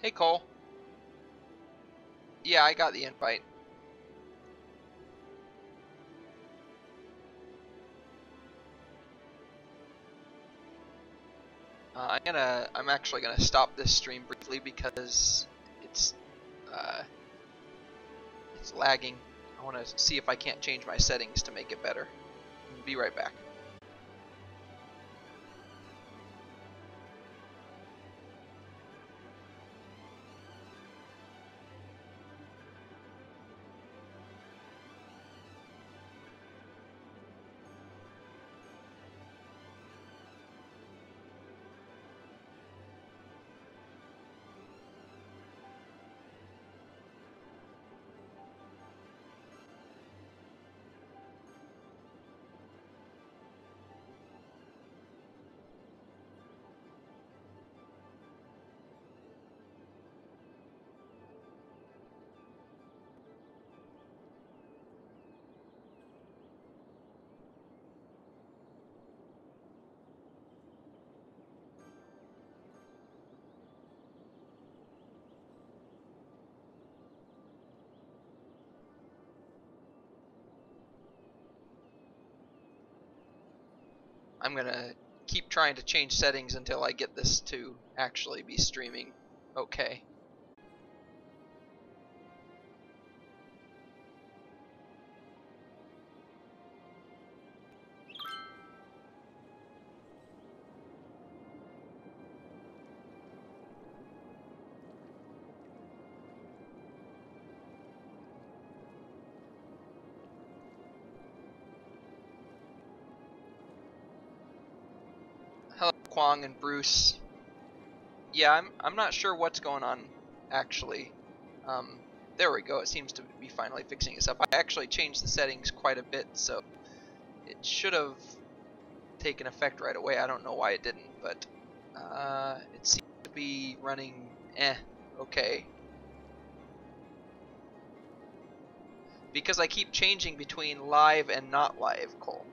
Hey, Cole. Yeah, I got the invite. I'm actually gonna stop this stream briefly because it's lagging. I want to see if I can't change my settings to make it better. Be right back. I'm gonna keep trying to change settings until I get this to actually be streaming okay. Hello, Kwong and Bruce. Yeah, I'm not sure what's going on actually. There we go. It seems to be finally fixing itself. I actually changed the settings quite a bit, so it should have taken effect right away. I don't know why it didn't, but it seems to be running okay. Because I keep changing between live and not live, Cole.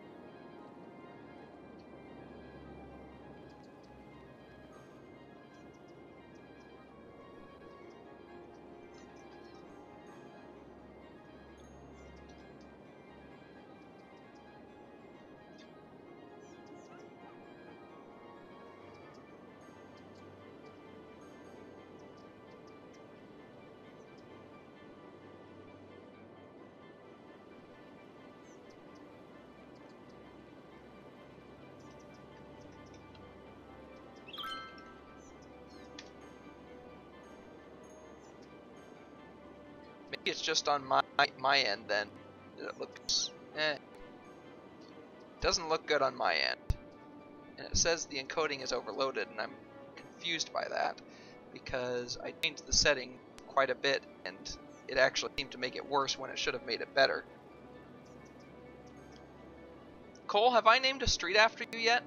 Maybe it's just on my end then. It looks doesn't look good on my end. And it says the encoding is overloaded, and I'm confused by that because I changed the setting quite a bit and it actually seemed to make it worse when it should have made it better. Cole, have I named a street after you yet?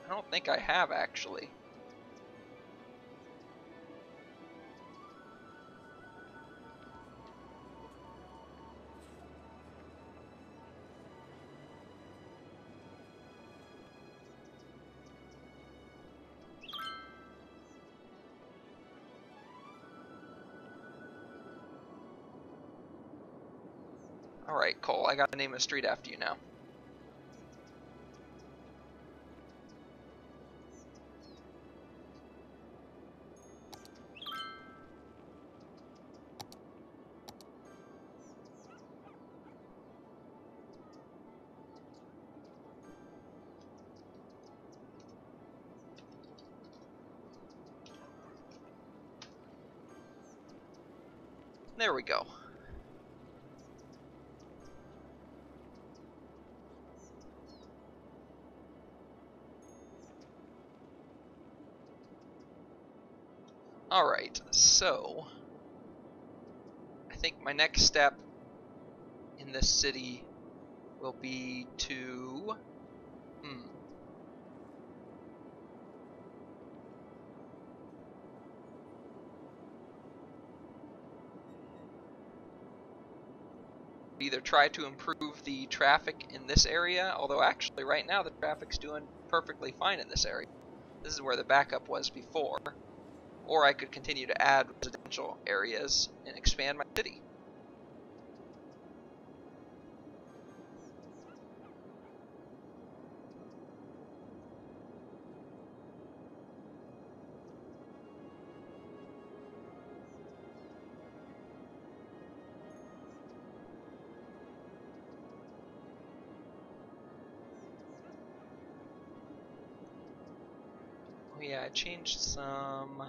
I don't think I have actually. Alright, Cole, I gotta name a street after you now. There we go. Alright, so I think my next step in this city will be to either try to improve the traffic in this area, although actually right now the traffic's doing perfectly fine in this area. This is where the backup was before. Or I could continue to add residential areas and expand my city. Oh yeah, I changed some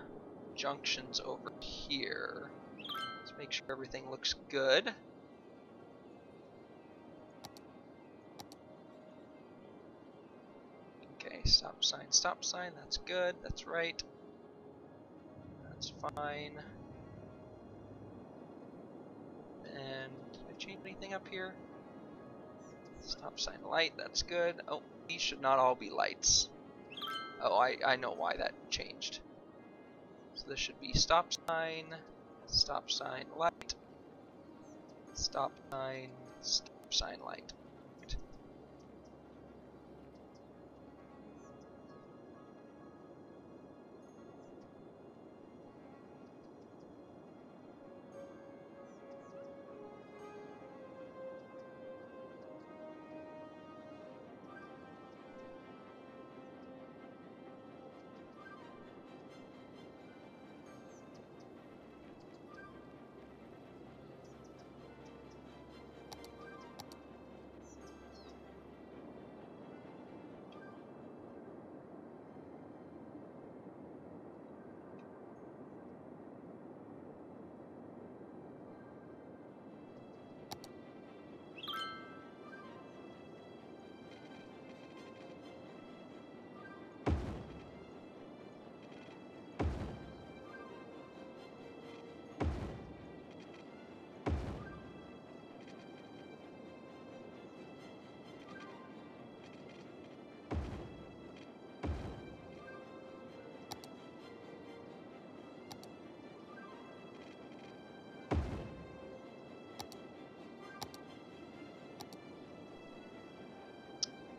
junctions over here. Let's make sure everything looks good. Okay, stop sign, that's good, that's right. That's fine. And did I change anything up here? Stop sign light, that's good. Oh, these should not all be lights. Oh, I know why that changed. So this should be stop sign light, stop sign light.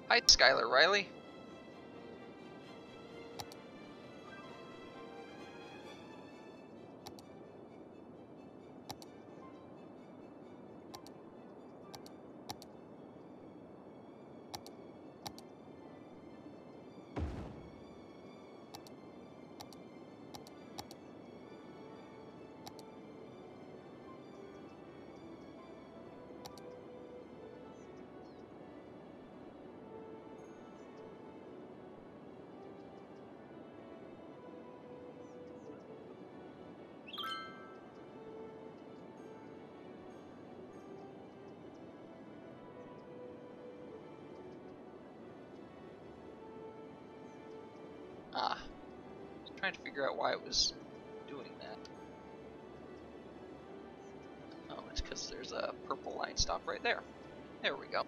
Hi, Skylar Riley. Ah, I was trying to figure out why it was doing that. Oh, it's because there's a purple line stop right there. There we go.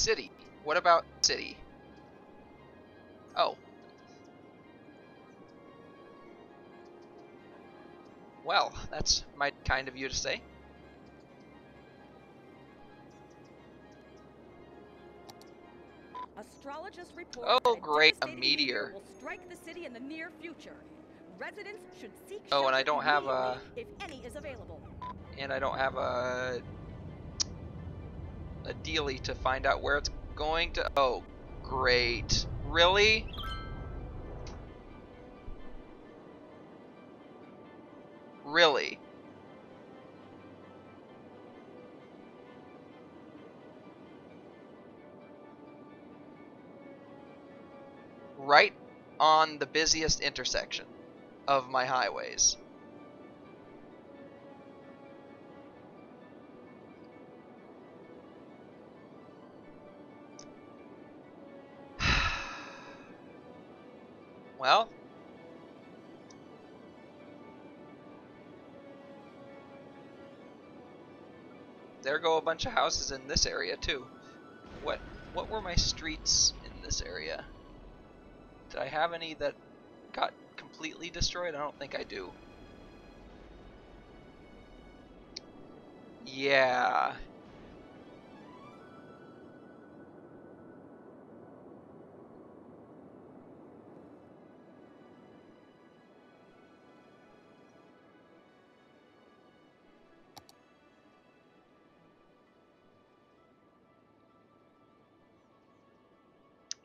City. What about city? Oh. Well, that's mighty kind of you to say. Astrologists report Oh, that great, a devastating meteor. will strike the city in the near future. Residents should seek Oh, and I shelter don't have immediately if any is available. And I don't have a dealie to find out where it's going to. Oh, great. Really? Really? Right on the busiest intersection of my highways. Well, there go a bunch of houses in this area too. What were my streets in this area? Did I have any that got completely destroyed? I don't think I do. Yeah.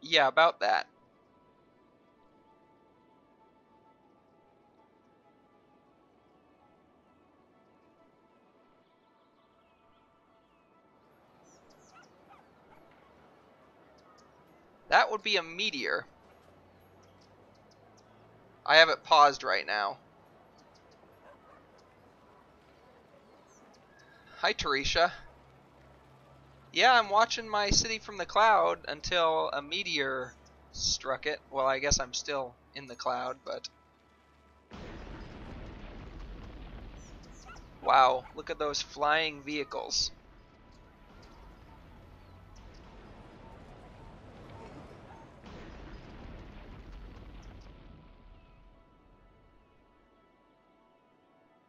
Yeah, about that. That would be a meteor. I have it paused right now. Hi, Teresha. Yeah, I'm watching my city from the cloud until a meteor struck it. Well, I guess I'm still in the cloud, but... Wow, look at those flying vehicles.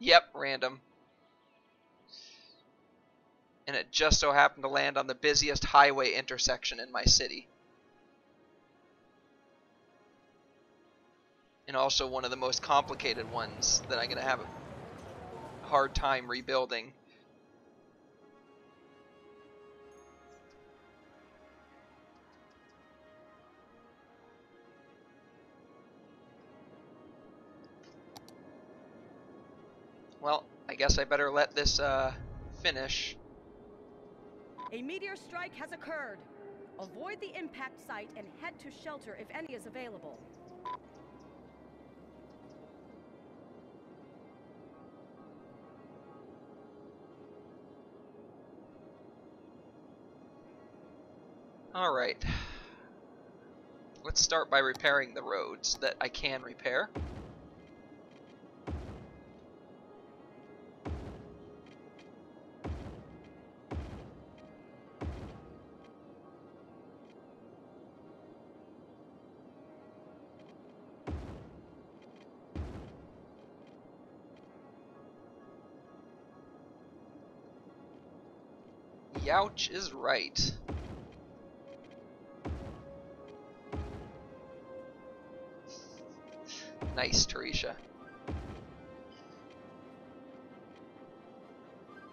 Yep, random. And it just so happened to land on the busiest highway intersection in my city. And also one of the most complicated ones that I'm going to have a hard time rebuilding. Well, I guess I better let this finish. A meteor strike has occurred. Avoid the impact site and head to shelter if any is available. Alright. Let's start by repairing the roads that I can repair. Youch is right. Nice, Teresha.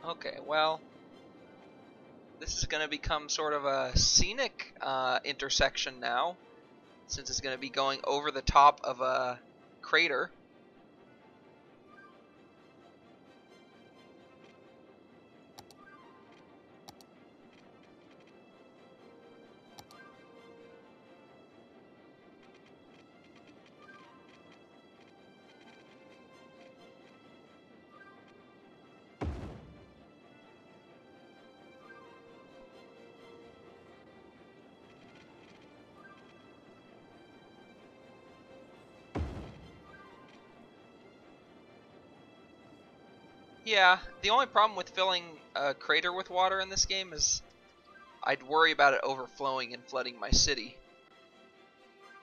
Okay, well, this is going to become sort of a scenic intersection now, since it's going to be going over the top of a crater. Yeah, the only problem with filling a crater with water in this game is I'd worry about it overflowing and flooding my city,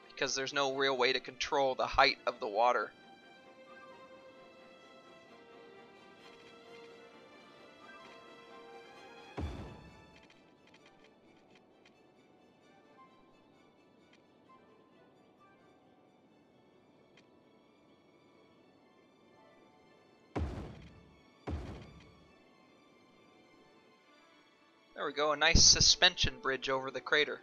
because there's no real way to control the height of the water. There we go, a nice suspension bridge over the crater.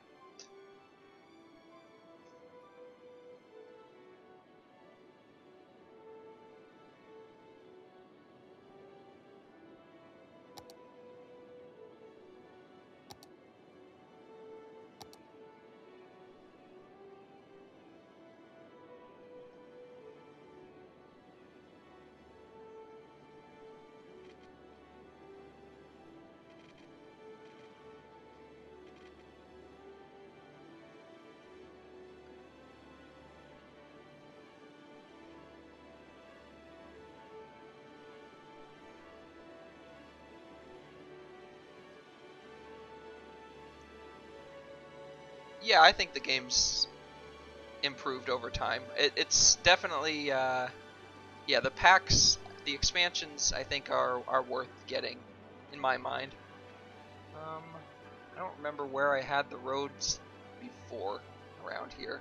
Yeah, I think the game's improved over time. It's definitely, yeah, the packs, the expansions, I think are worth getting, in my mind. I don't remember where I had the roads before around here.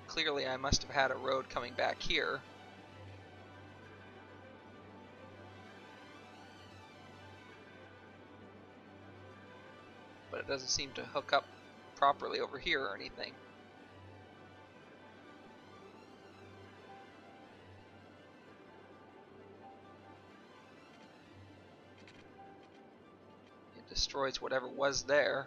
Clearly I must have had a road coming back here. But it doesn't seem to hook up properly over here or anything. It destroys whatever was there.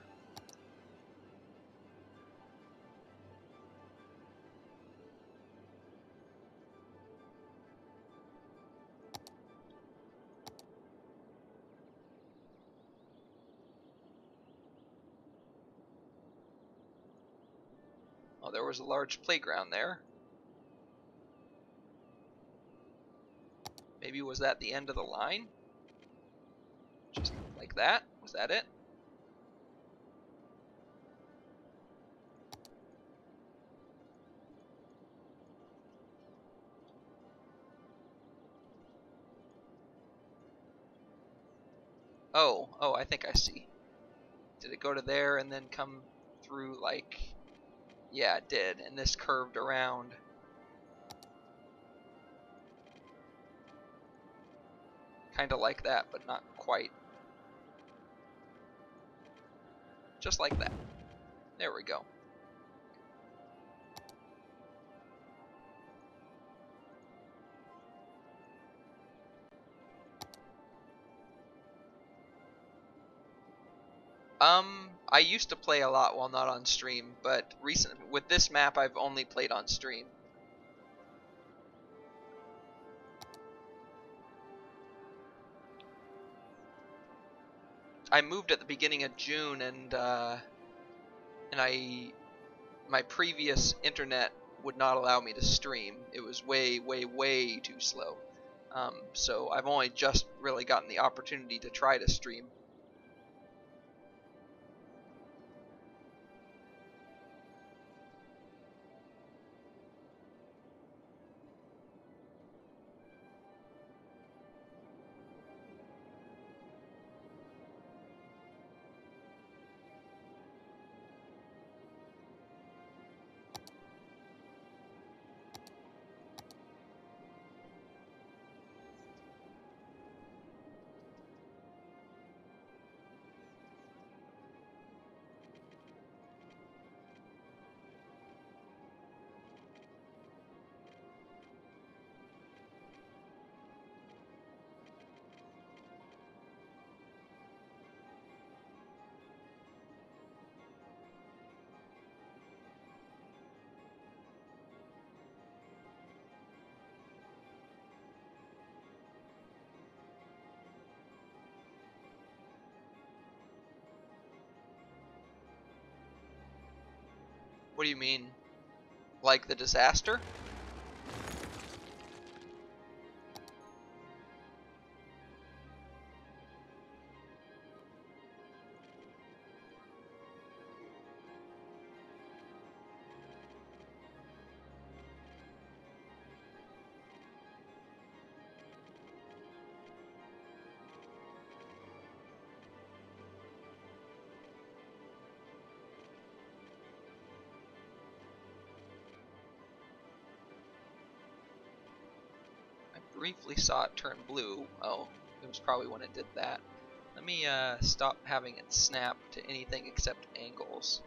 Oh, there was a large playground there. Maybe was that the end of the line? Just like that? Was that it? Oh, I think I see. Did it go to there and then come through like... Yeah, it did, and this curved around. Kinda like that, but not quite. Just like that. There we go. I used to play a lot while not on stream, but with this map I've only played on stream. I moved at the beginning of June, and my previous internet would not allow me to stream. It was way too slow. So I've only just really gotten the opportunity to try to stream. What do you mean? Like the disaster? Briefly saw it turn blue. Oh, it was probably when it did that. Let me stop having it snap to anything except angles.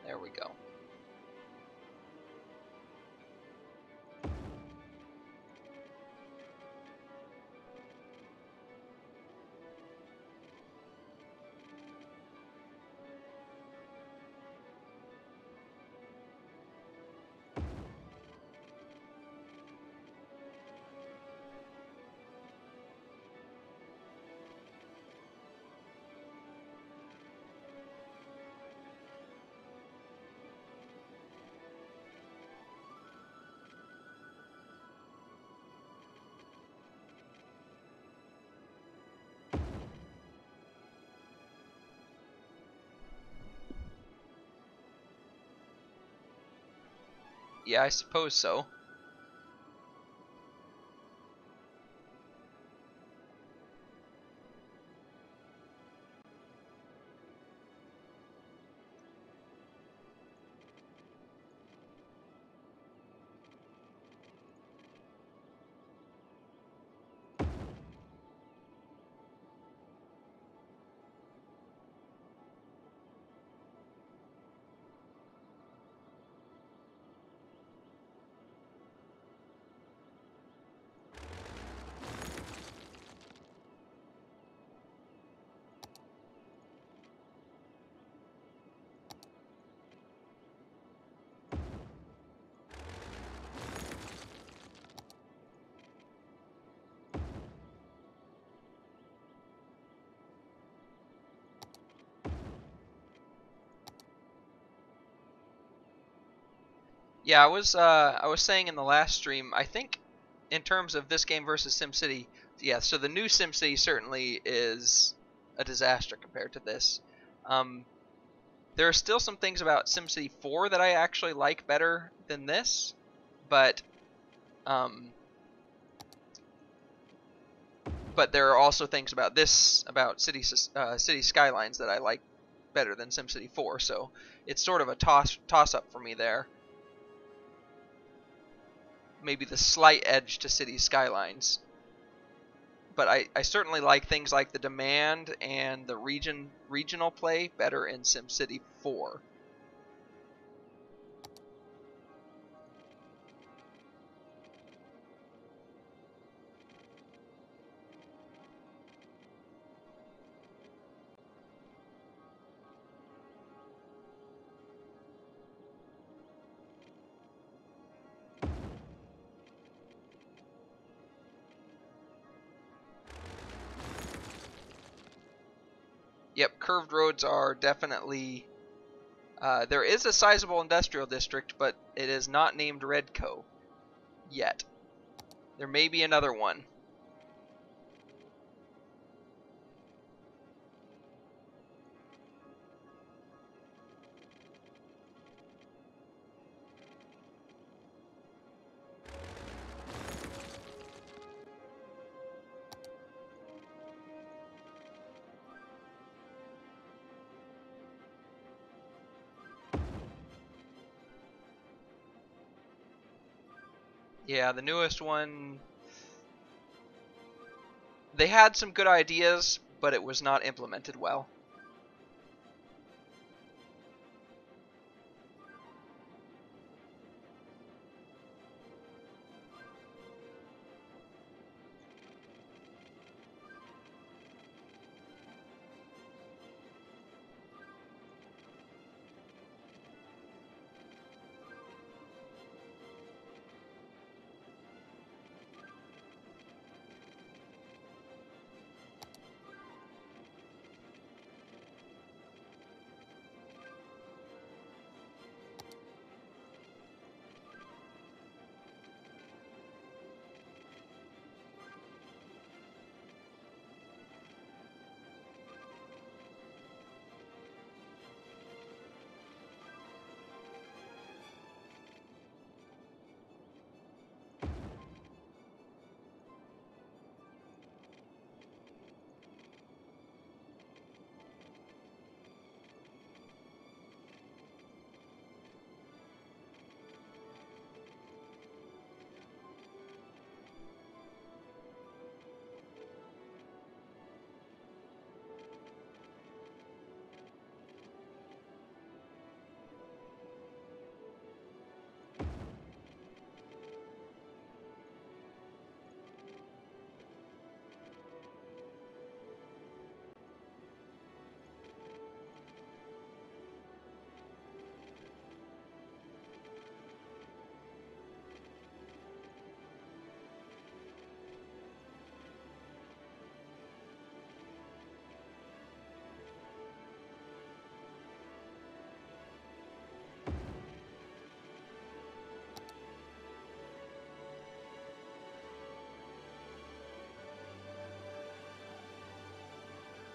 There we go. Yeah, I suppose so. Yeah, I was saying in the last stream, I think in terms of this game versus SimCity, yeah, so the new SimCity certainly is a disaster compared to this. There are still some things about SimCity 4 that I actually like better than this, but there are also things about this, about City Skylines, that I like better than SimCity 4, so it's sort of a toss-up for me there. Maybe the slight edge to City Skylines. But I certainly like things like the demand and the regional play better in SimCity 4. Yep, curved roads are definitely... there is a sizable industrial district, but it is not named Redco yet. There may be another one. Yeah, the newest one... They had some good ideas, but it was not implemented well.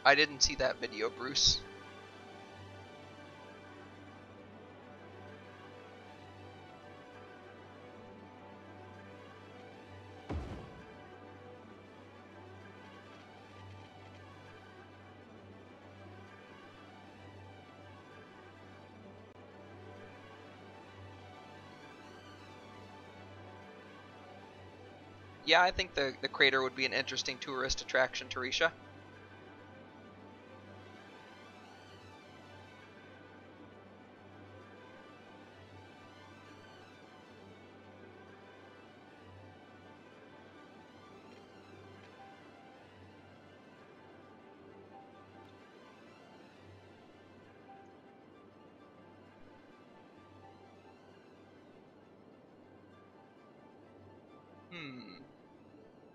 I didn't see that video, Bruce. Yeah, I think the crater would be an interesting tourist attraction, Tarisha.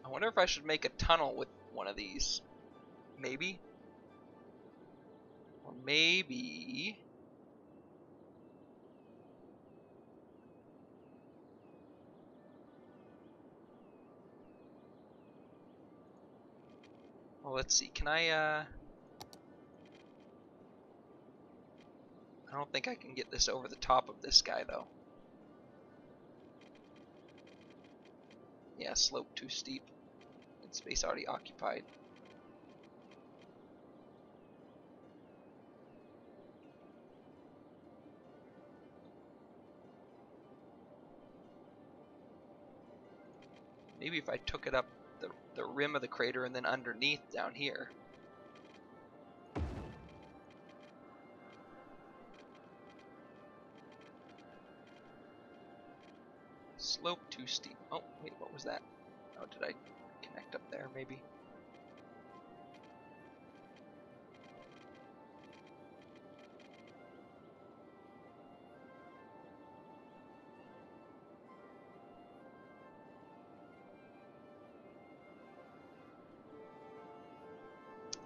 I wonder if I should make a tunnel with one of these. Maybe? Or maybe... Well, let's see. Can I don't think I can get this over the top of this guy, though. Yeah, slope too steep. And space already occupied. Maybe if I took it up the rim of the crater and then underneath down here. Slope too steep. Oh, wait, what was that? Oh, did I connect up there, maybe?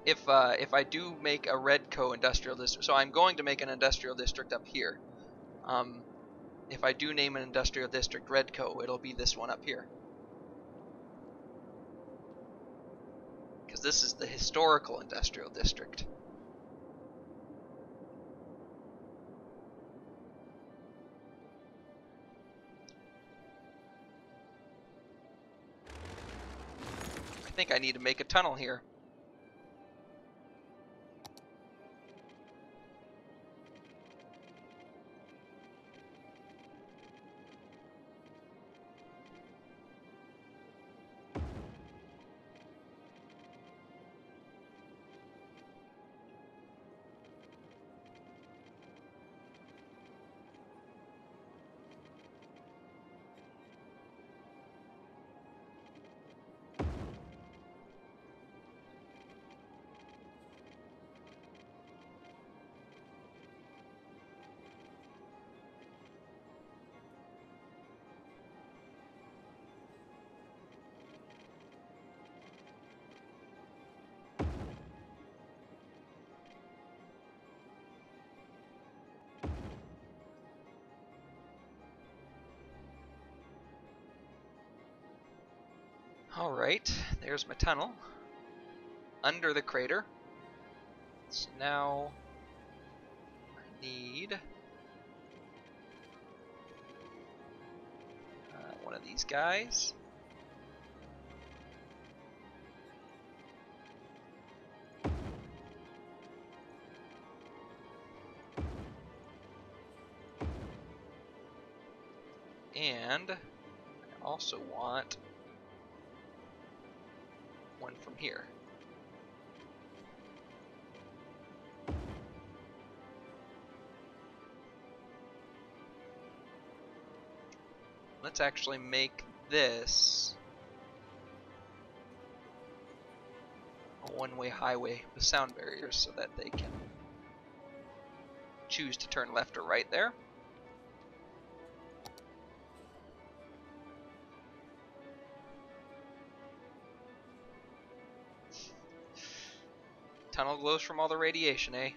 If I do make a Redco industrial district, so I'm going to make an industrial district up here. If I do name an industrial district Redco, it'll be this one up here. Because this is the historical industrial district. I think I need to make a tunnel here. Alright, there's my tunnel under the crater. So now I need one of these guys. And I also want one from here. Let's actually make this a one-way highway with sound barriers so that they can choose to turn left or right there. Tunnel glows from all the radiation, eh?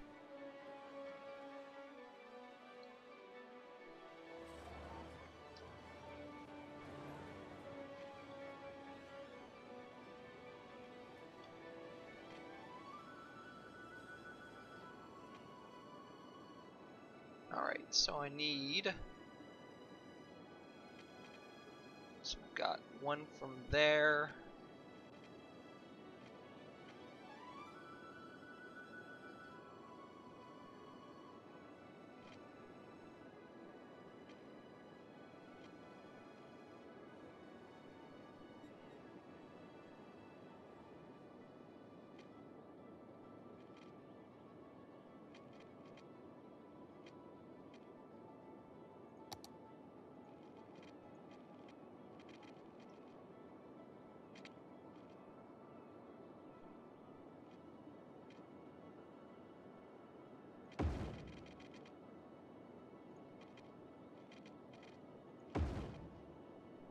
Alright, so I need... So we've got one from there.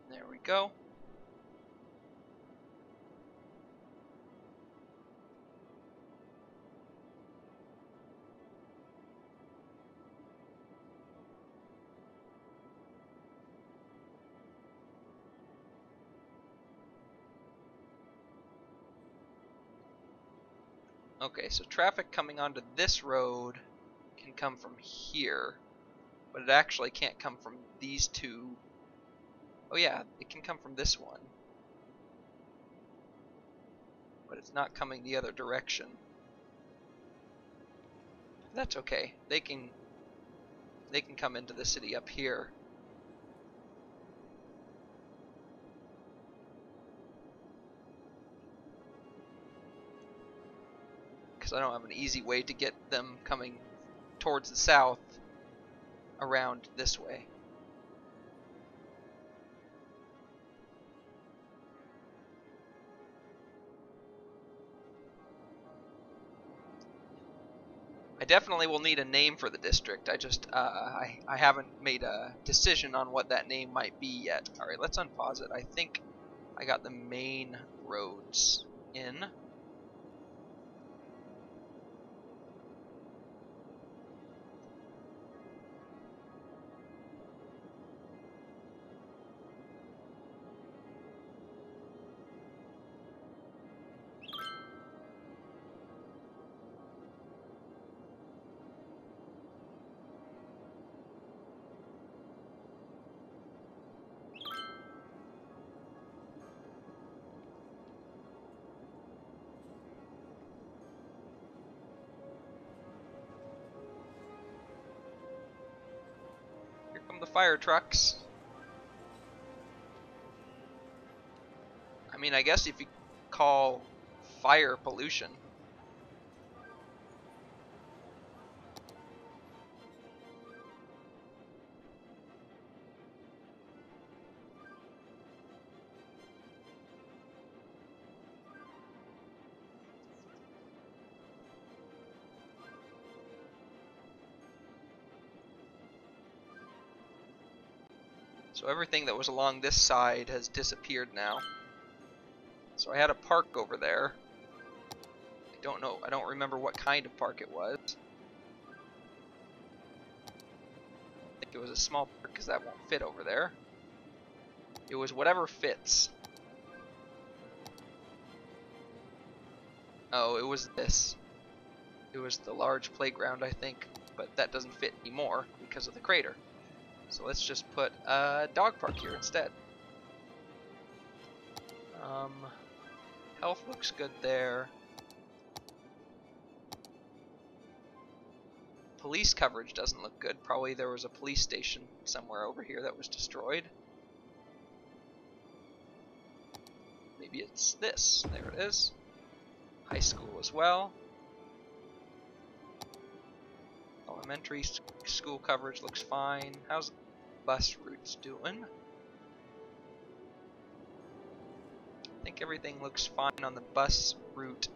There we go. Okay, so traffic coming onto this road can come from here, but it actually can't come from these two. Oh yeah, it can come from this one, but it's not coming the other direction. That's okay. They can come into the city up here. Because I don't have an easy way to get them coming towards the south around this way. I definitely will need a name for the district. I just I haven't made a decision on what that name might be yet. Alright, let's unpause it. I think I got the main roads in. Here come the fire trucks. I mean, I guess if you call fire pollution. So everything that was along this side has disappeared now. So I had a park over there. I don't remember what kind of park it was. I think it was a small park because that won't fit over there. It was whatever fits. Oh, it was this. It was the large playground, I think, but that doesn't fit anymore because of the crater. So let's just put a dog park here instead. Health looks good there. Police coverage doesn't look good. Probably there was a police station somewhere over here that was destroyed. Maybe it's this. There it is. High school as well. Elementary school coverage looks fine. How's bus routes doing? I think everything looks fine on the bus route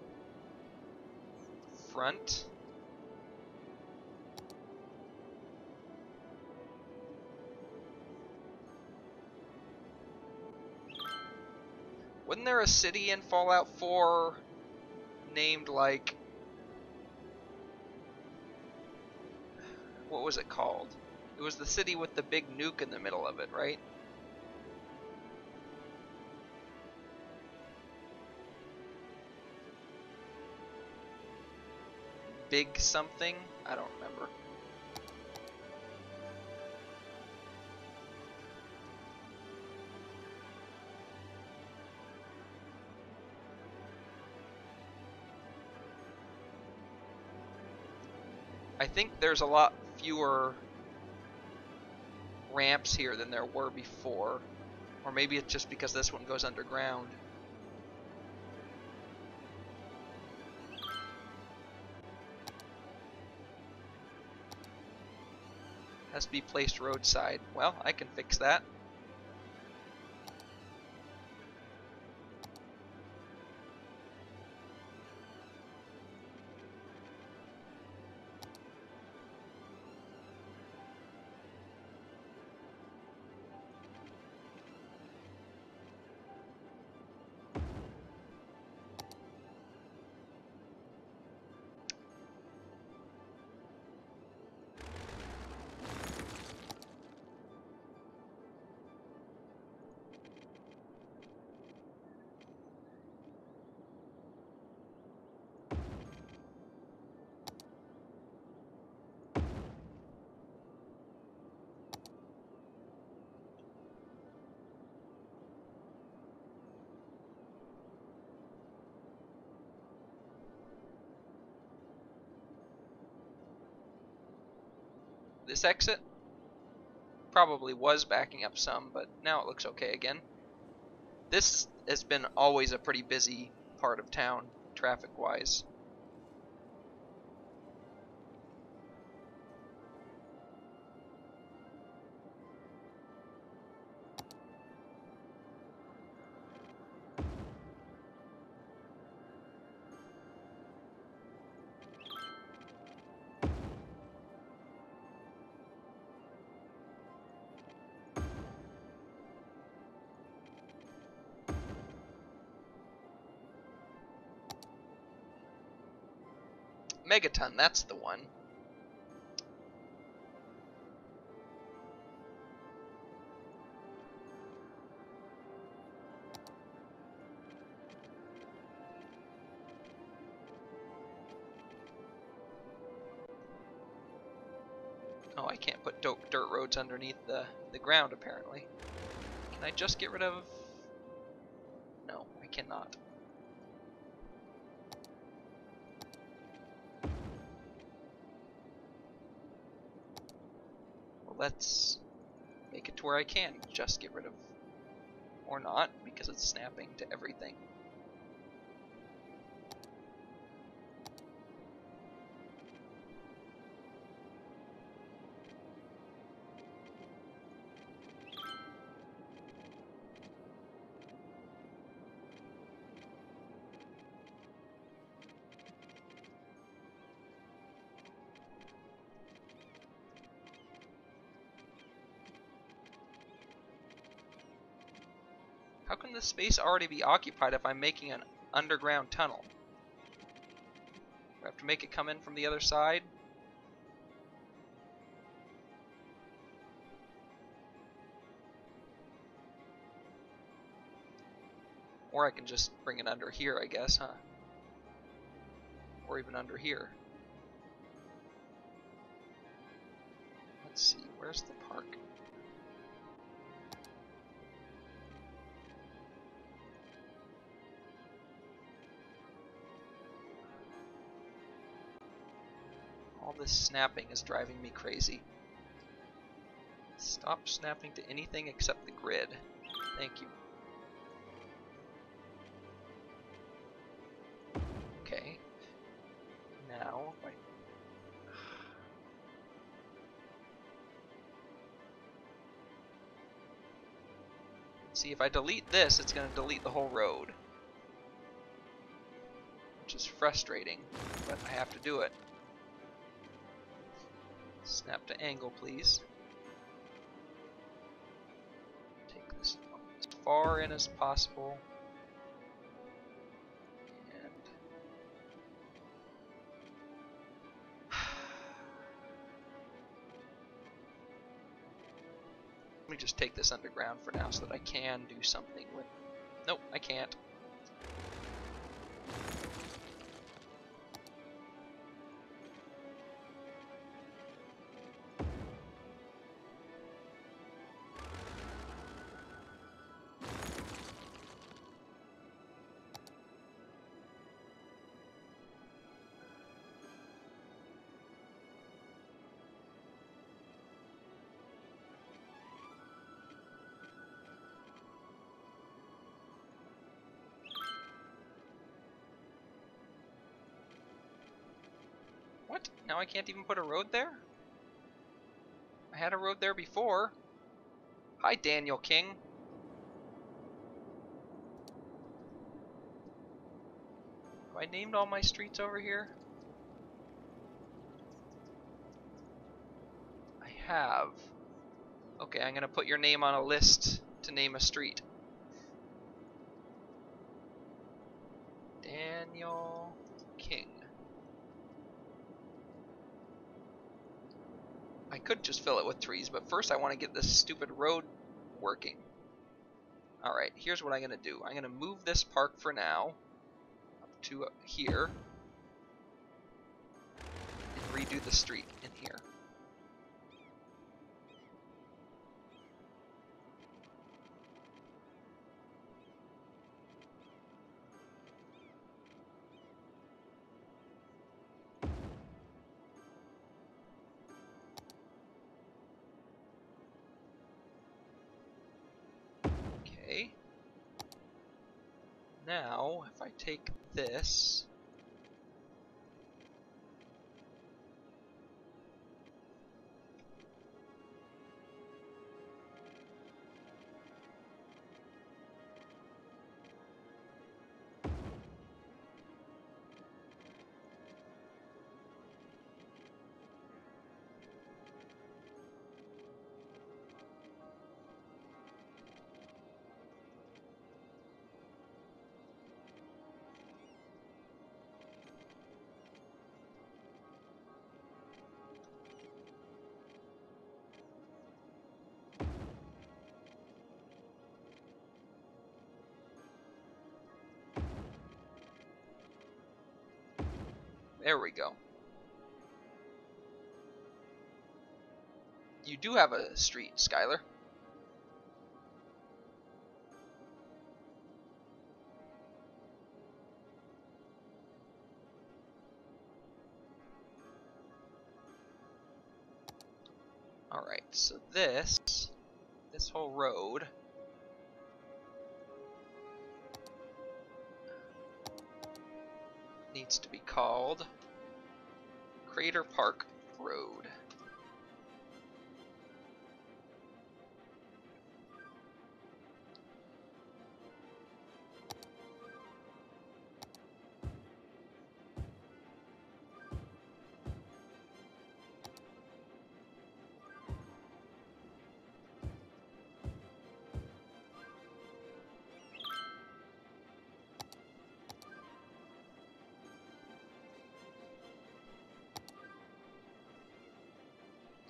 front. Wasn't there a city in Fallout 4 named like... What was it called? It was the city with the big nuke in the middle of it, right? Big something? I don't remember. I think there's a lot fewer ramps here than there were before. Or maybe it's just because this one goes underground. Has to be placed roadside. Well, I can fix that. This exit probably was backing up some, but now it looks okay again. This has been always a pretty busy part of town, traffic-wise. Megaton, that's the one. Oh, I can't put dirt roads underneath the ground, apparently. Can I just get rid of... No, I cannot. Well, let's make it to where I can just get rid of... Or not, because it's snapping to everything. How can this space already be occupied if I'm making an underground tunnel? Do I have to make it come in from the other side? Or I can just bring it under here, I guess, huh? Or even under here. Let's see, where's the park? All this snapping is driving me crazy. Stop snapping to anything except the grid. Thank you. Okay. Now, see, if I delete this, it's going to delete the whole road. Which is frustrating, but I have to do it. Snap to angle, please. Take this as far in as possible. And let me just take this underground for now so that I can do something with... Nope, I can't. Now I can't even put a road there? I had a road there before. Hi, Daniel King. Have I named all my streets over here? I have. Okay, I'm gonna put your name on a list to name a street. Daniel King. I could just fill it with trees, but first I want to get this stupid road working. Alright, here's what I'm going to do. I'm going to move this park for now up to here and redo the street in here. Okay. Now, if I take this, there we go. You do have a street, Skylar. Alright, so this whole road needs to be called Crater Park Road.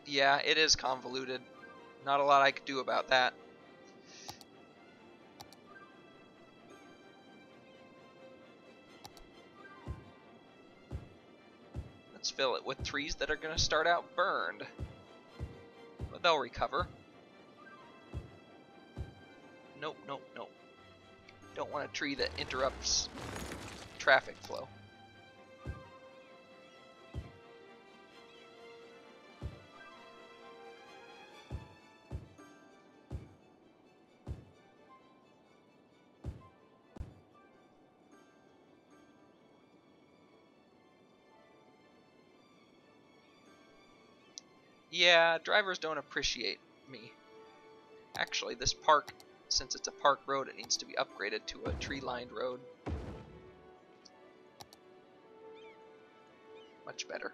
Yeah, it is convoluted. Not a lot I could do about that. Let's fill it with trees that are going to start out burned. But they'll recover. Nope, nope, nope. Don't want a tree that interrupts traffic flow. Yeah, drivers don't appreciate me. Actually, this park, since it's a park road, it needs to be upgraded to a tree-lined road. Much better.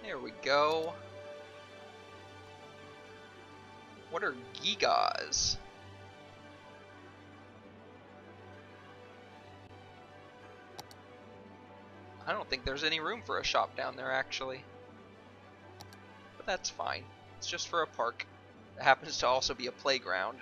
There we go. What are gigas? I don't think there's any room for a shop down there, actually. But that's fine. It's just for a park. It happens to also be a playground.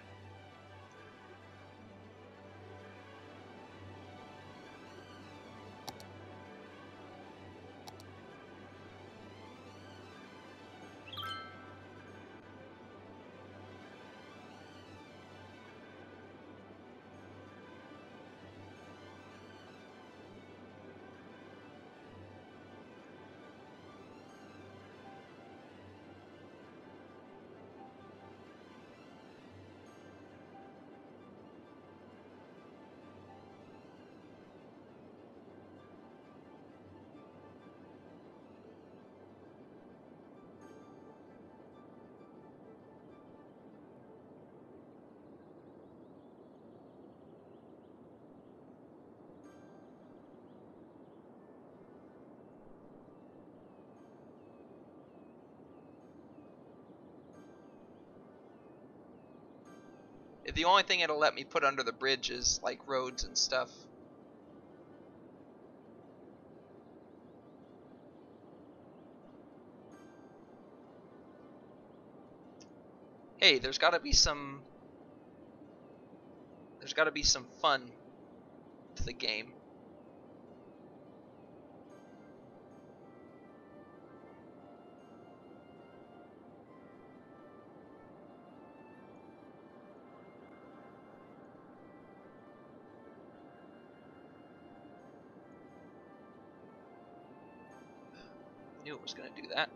The only thing it'll let me put under the bridge is like roads and stuff. Hey, there's got to be some fun to the game. Knew it was going to do that.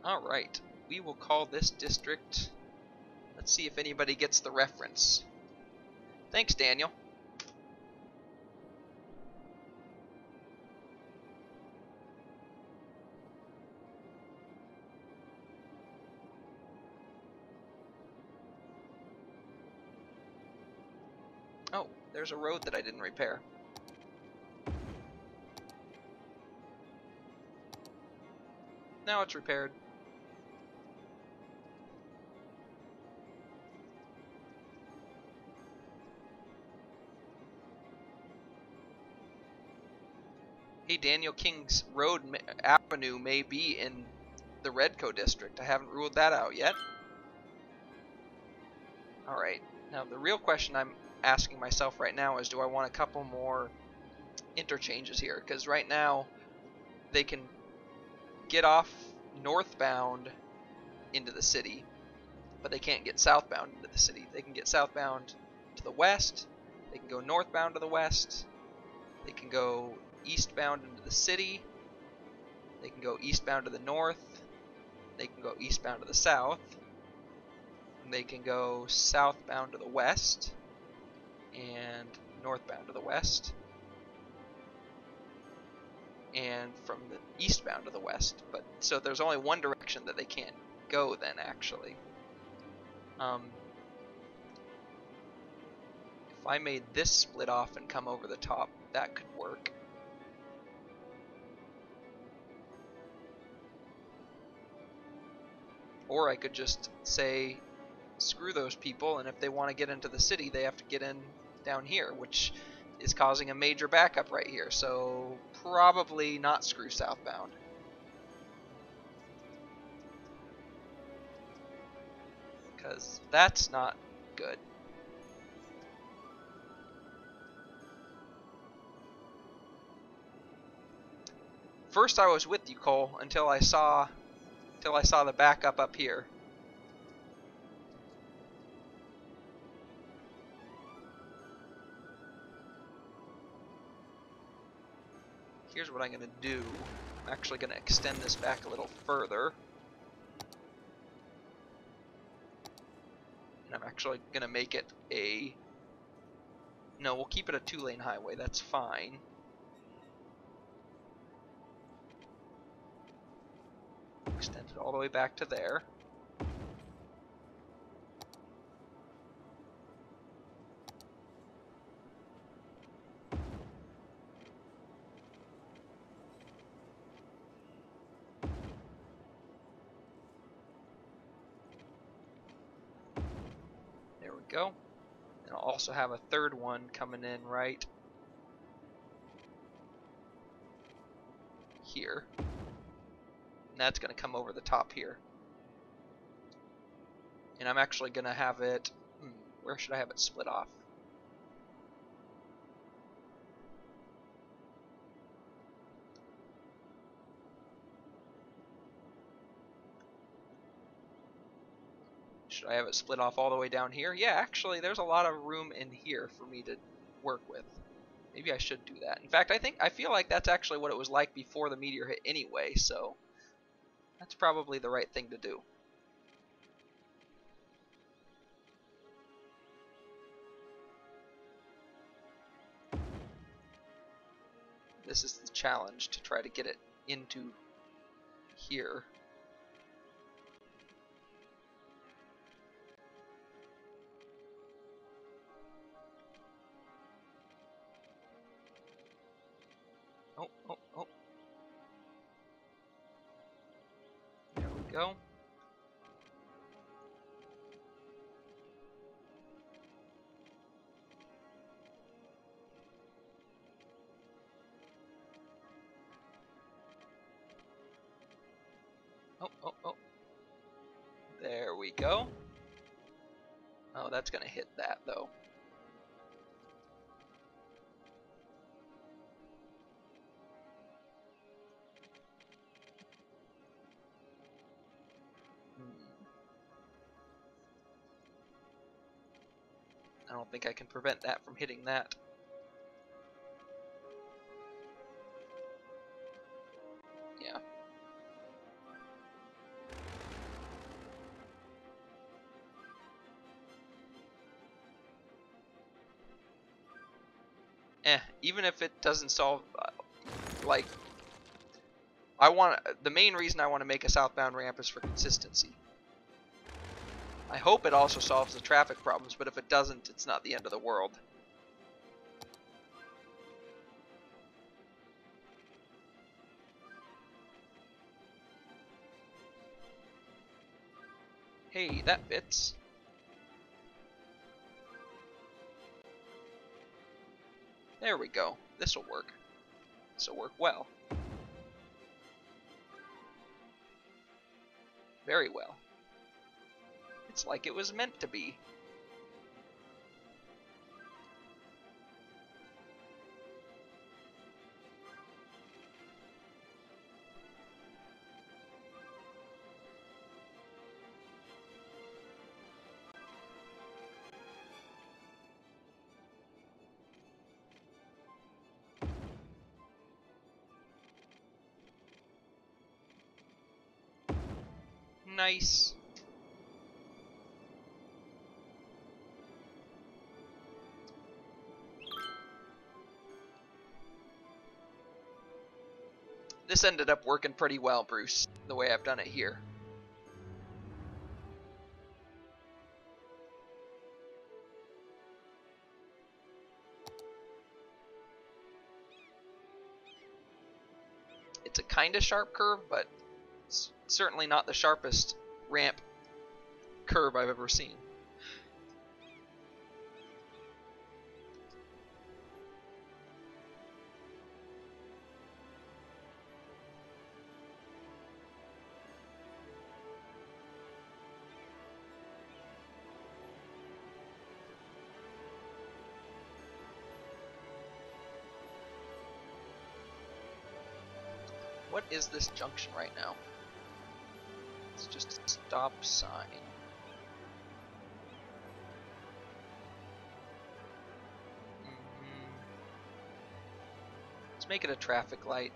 Alright, we will call this district. Let's see if anybody gets the reference. Thanks, Daniel. Oh, there's a road that I didn't repair. Now it's repaired. Hey, Daniel King's Avenue may be in the Redco district. I haven't ruled that out yet. Alright, now the real question I'm asking myself right now is, do I want a couple more interchanges here? Because right now they can get off northbound into the city, but they can't get southbound into the city. They can get southbound to the west, they can go northbound to the west, they can go eastbound into the city, they can go eastbound to the north, they can go eastbound to the south, and they can go southbound to the west and northbound to the west, and from the eastbound to the west. But so there's only one direction that they can't go then, actually. If I made this split off and come over the top, that could work. Or I could just say, screw those people, and if they want to get into the city, they have to get in down here, which is causing a major backup right here. So probably not screw southbound. Because that's not good. First I was with you, Cole, until I saw the backup up here. Here's what I'm going to do. I'm actually going to extend this back a little further. And I'm actually going to make it a... No, we'll keep it a 2-lane highway. That's fine. Extend it all the way back to there. There we go. And I'll also have a third one coming in right here. And that's going to come over the top here. And I'm actually going to have it... where should I have it split off? Should I have it split off all the way down here? Yeah, actually, there's a lot of room in here for me to work with. Maybe I should do that. In fact, I feel like that's actually what it was like before the meteor hit anyway, so that's probably the right thing to do. This is the challenge, to try to get it into here. Oh, oh, oh. There we go. Oh, oh, oh. There we go. Oh, that's gonna hit that, though. I don't think I can prevent that from hitting that. Yeah. Even if it doesn't solve, like, the main reason I want to make a southbound ramp is for consistency. I hope it also solves the traffic problems, but if it doesn't, it's not the end of the world. Hey, that fits. There we go. This'll work. This'll work well. Very well. It's like it was meant to be. Nice. This ended up working pretty well, Bruce, the way I've done it here. It's a kinda sharp curve, but it's certainly not the sharpest ramp curve I've ever seen. What is this junction right now? It's just a stop sign. Let's make it a traffic light.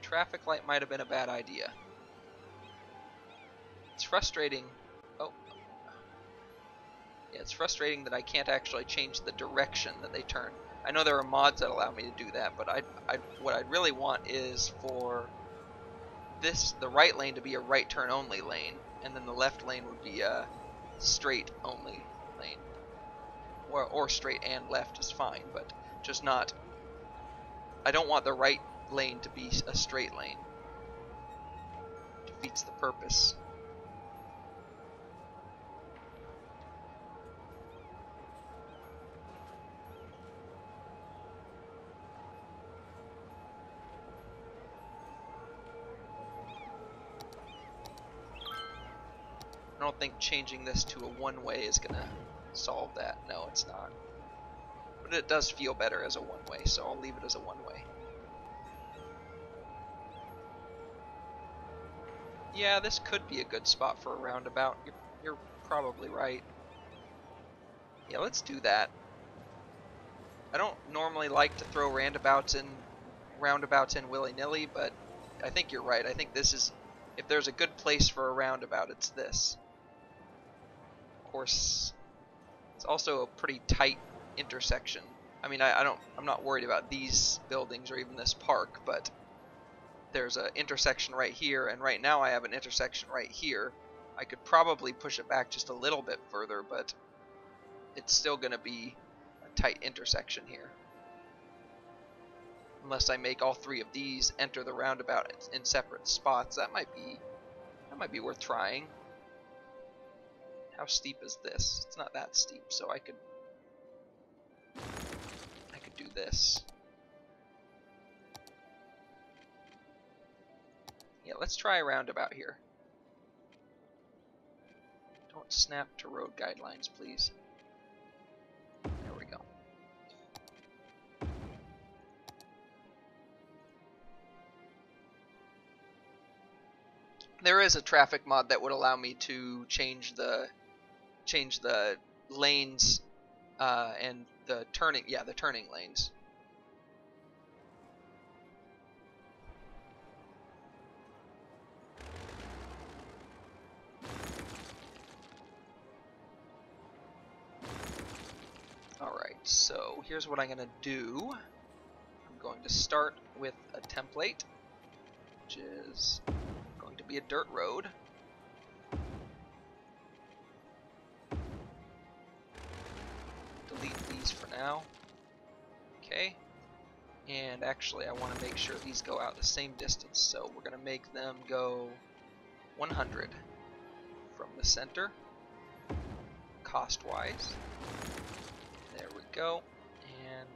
Traffic light might have been a bad idea. It's frustrating. Oh. Yeah, it's frustrating that I can't actually change the direction that they turn. I know there are mods that allow me to do that, but what I'd really want is for the right lane to be a right turn only lane, and then the left lane would be a straight only lane. Or straight and left is fine, but just not. I don't want the right lane to be a straight lane. Defeats the purpose. I don't think changing this to a one-way is gonna solve that. No, it's not. But it does feel better as a one-way, so I'll leave it as a one-way. Yeah, this could be a good spot for a roundabout. You're probably right. Yeah, let's do that. I don't normally like to throw roundabouts in willy-nilly, but I think you're right. I think this is, if there's a good place for a roundabout, it's this. Of course, it's also a pretty tight intersection. I mean, I'm not worried about these buildings or even this park, but there's an intersection right here, and right now I have an intersection right here. I could probably push it back just a little bit further, but it's still going to be a tight intersection here. Unless I make all three of these enter the roundabout in separate spots, that might be worth trying. How steep is this? It's not that steep, so I could do this. Yeah, let's try a roundabout here. Don't snap to road guidelines, please. There we go. There is a traffic mod that would allow me to change the lanes and the turning lanes. Alright, so here's what I'm going to do. I'm going to start with a template, which is going to be a dirt road. Delete these for now. Okay. And actually I want to make sure these go out the same distance, so we're going to make them go 100 from the center, cost-wise. There we go. And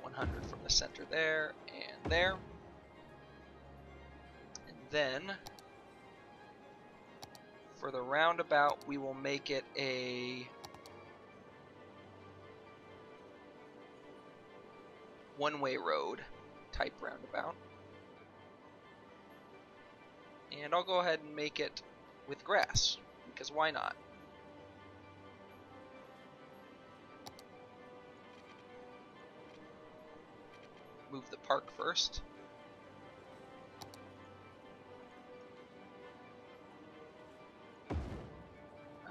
100 from the center there, and there. And then, for the roundabout, we will make it a one-way road type roundabout. And I'll go ahead and make it with grass, because why not? Move the park first.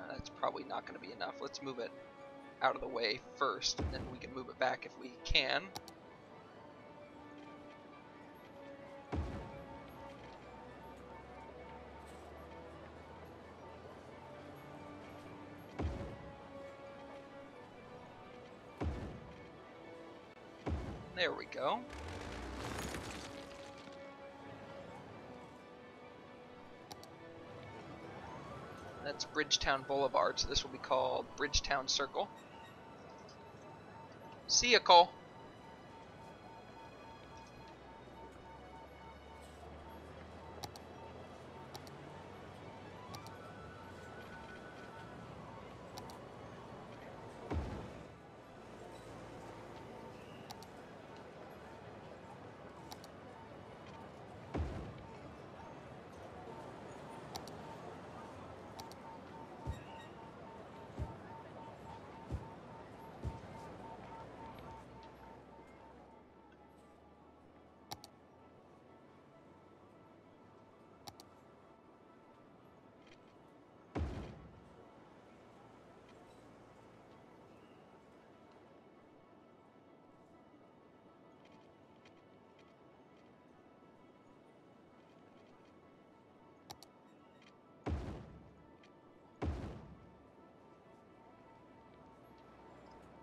That's probably not going to be enough. Let's move it out of the way first, and then we can move it back if we can. There we go. That's Bridgetown Boulevard, so this will be called Bridgetown Circle. See ya, Cole.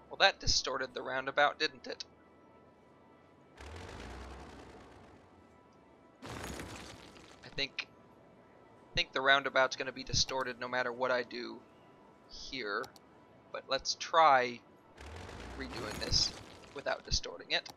Well, that distorted the roundabout, didn't it? I think the roundabout's going to be distorted no matter what I do here, but let's try redoing this without distorting it.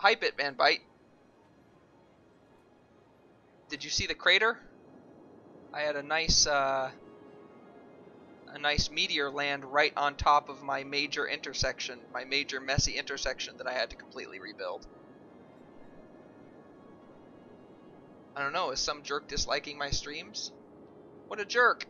Hype it, man, Bite. Did you see the crater? I had a nice meteor land right on top of my major intersection, my major messy intersection that I had to completely rebuild. I don't know, is some jerk disliking my streams? What a jerk!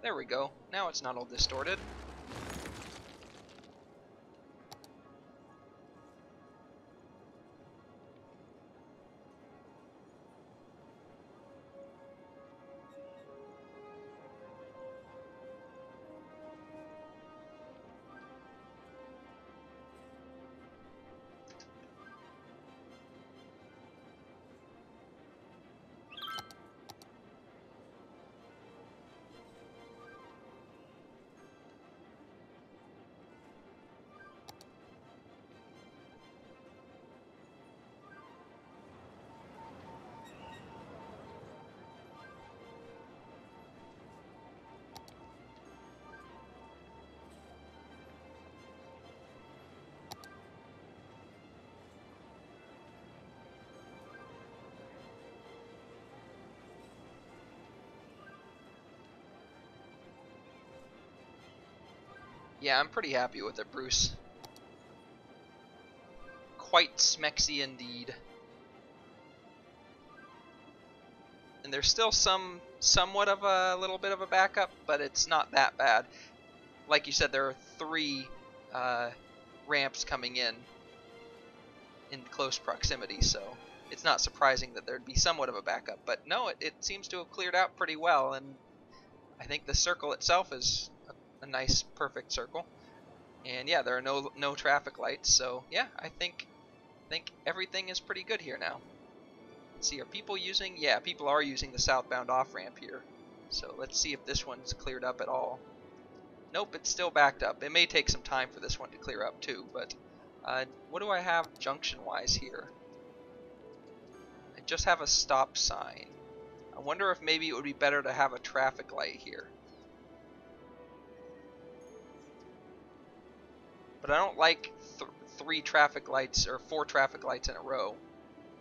There we go. Now it's not all distorted. Yeah, I'm pretty happy with it, Bruce. Quite smexy indeed. And there's still somewhat of a little bit of a backup, but it's not that bad. Like you said, there are 3 ramps coming in close proximity, so it's not surprising that there'd be somewhat of a backup. But no, it seems to have cleared out pretty well, and I think the circle itself is a nice, perfect circle. And yeah, there are no traffic lights, so yeah, I think everything is pretty good here now. Let's see, are people using? Yeah, people are using the southbound off-ramp here. So let's see if this one's cleared up at all. Nope, it's still backed up. It may take some time for this one to clear up too, but what do I have junction-wise here? I just have a stop sign. I wonder if maybe it would be better to have a traffic light here. But I don't like 3 traffic lights or 4 traffic lights in a row.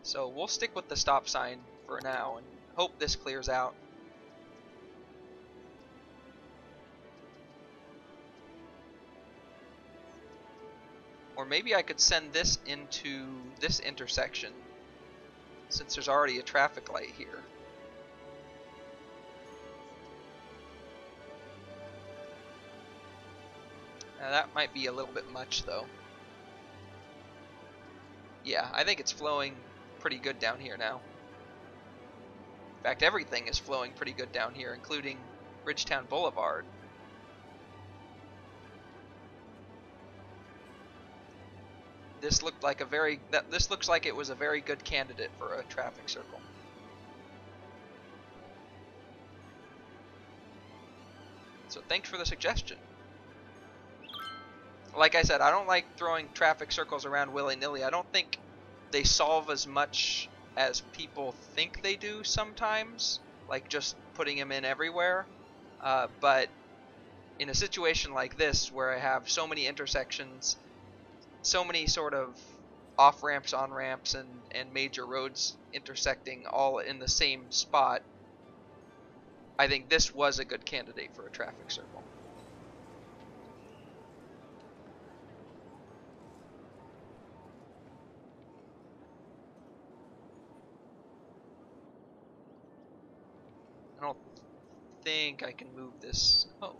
So we'll stick with the stop sign for now and hope this clears out. Or maybe I could send this into this intersection since there's already a traffic light here. Now that might be a little bit much though. Yeah, I think it's flowing pretty good down here now. In fact, everything is flowing pretty good down here, including Ridgetown Boulevard. This looked like this looks like it was a very good candidate for a traffic circle. So thanks for the suggestion. Like I said, I don't like throwing traffic circles around willy-nilly. I don't think they solve as much as people think they do sometimes, like just putting them in everywhere. But in a situation like this, where I have so many intersections, so many sort of off-ramps, on-ramps, and major roads intersecting all in the same spot, I think this was a good candidate for a traffic circle. I don't think I can move this. Oh,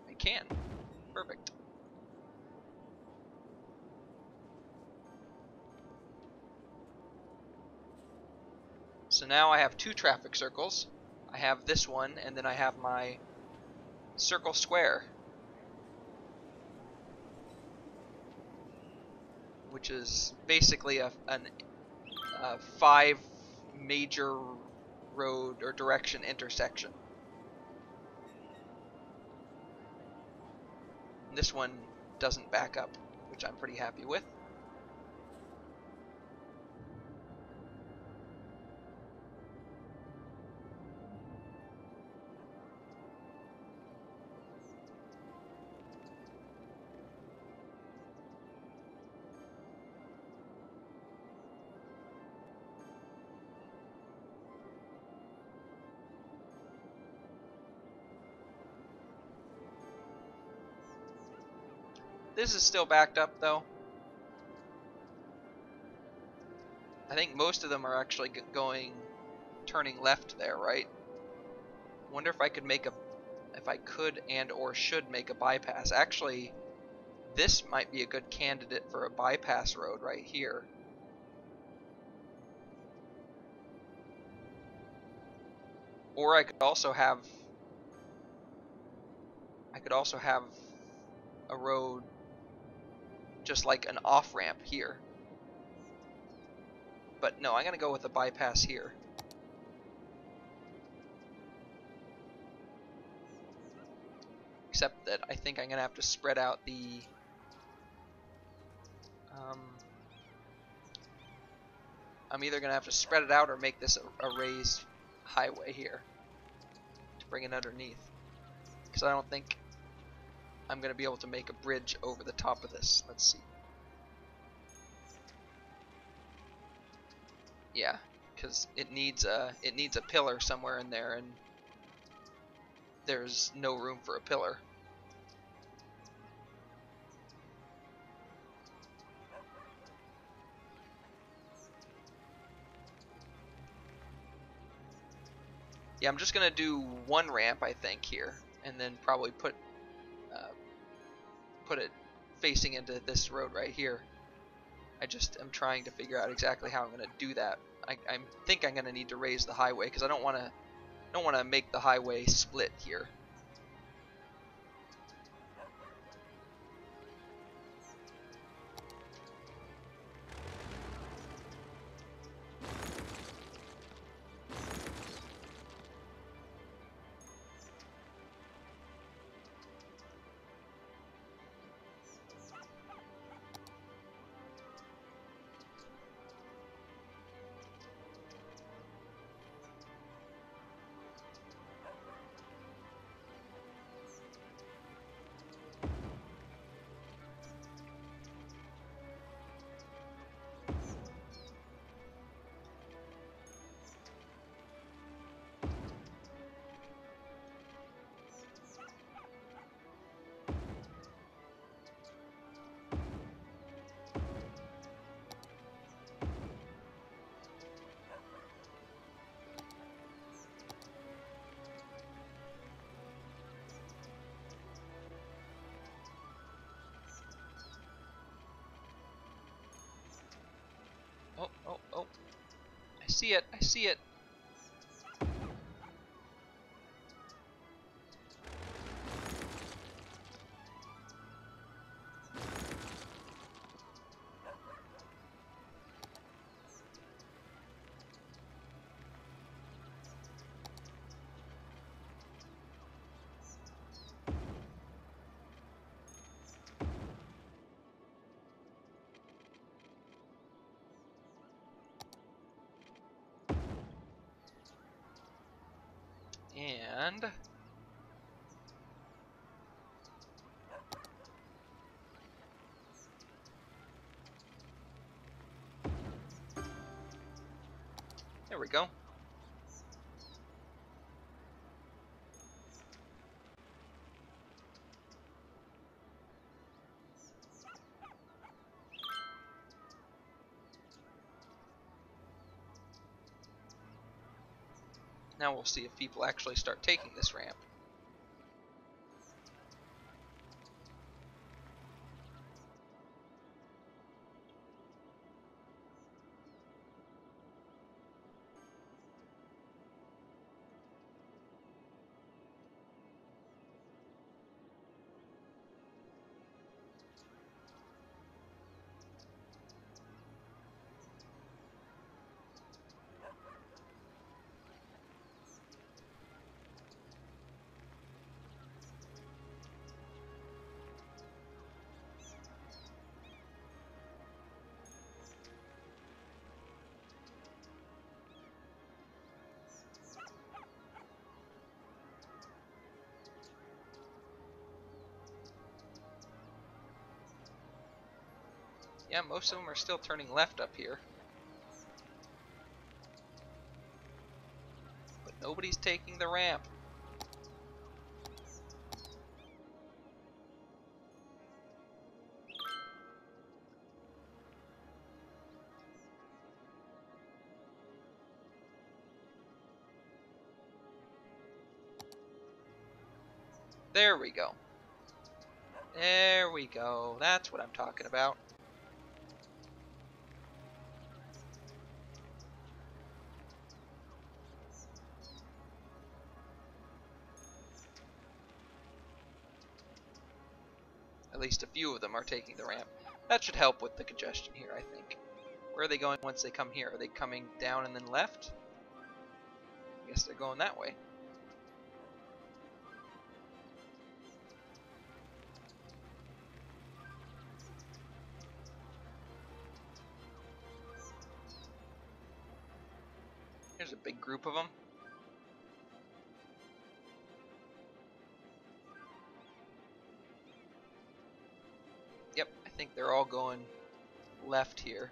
I can. Perfect. So now I have 2 traffic circles. I have this one, and then I have my circle square. which is basically a 5 major road or direction intersection. This one doesn't back up, which I'm pretty happy with. This is still backed up though. I think most of them are actually turning left there, right? Wonder if I could make if I could and or should make a bypass. Actually, this might be a good candidate for a bypass road right here. Or I could also have a road just like an off-ramp here. But no, I'm going to go with a bypass here. Except that I think I'm going to have to spread out the... I'm either going to have to spread it out or make this a raised highway here to bring it underneath. Because I don't think I'm going to be able to make a bridge over the top of this. Let's see. Yeah, because it needs a pillar somewhere in there, and there's no room for a pillar. Yeah, I'm just gonna do one ramp, I think, here, and then probably put it facing into this road right here. I just am trying to figure out exactly how I'm gonna do that. I think I'm gonna need to raise the highway because I don't want to make the highway split here. Oh. I see it. I see it. And there we go. Now we'll see if people actually start taking this ramp. Yeah, most of them are still turning left up here. But nobody's taking the ramp. There we go. There we go. That's what I'm talking about. At least a few of them are taking the ramp. That should help with the congestion here, I think. Where are they going once they come here? Are they coming down and then left? I guess they're going that way. There's a big group of them. Yep, I think they're all going left here.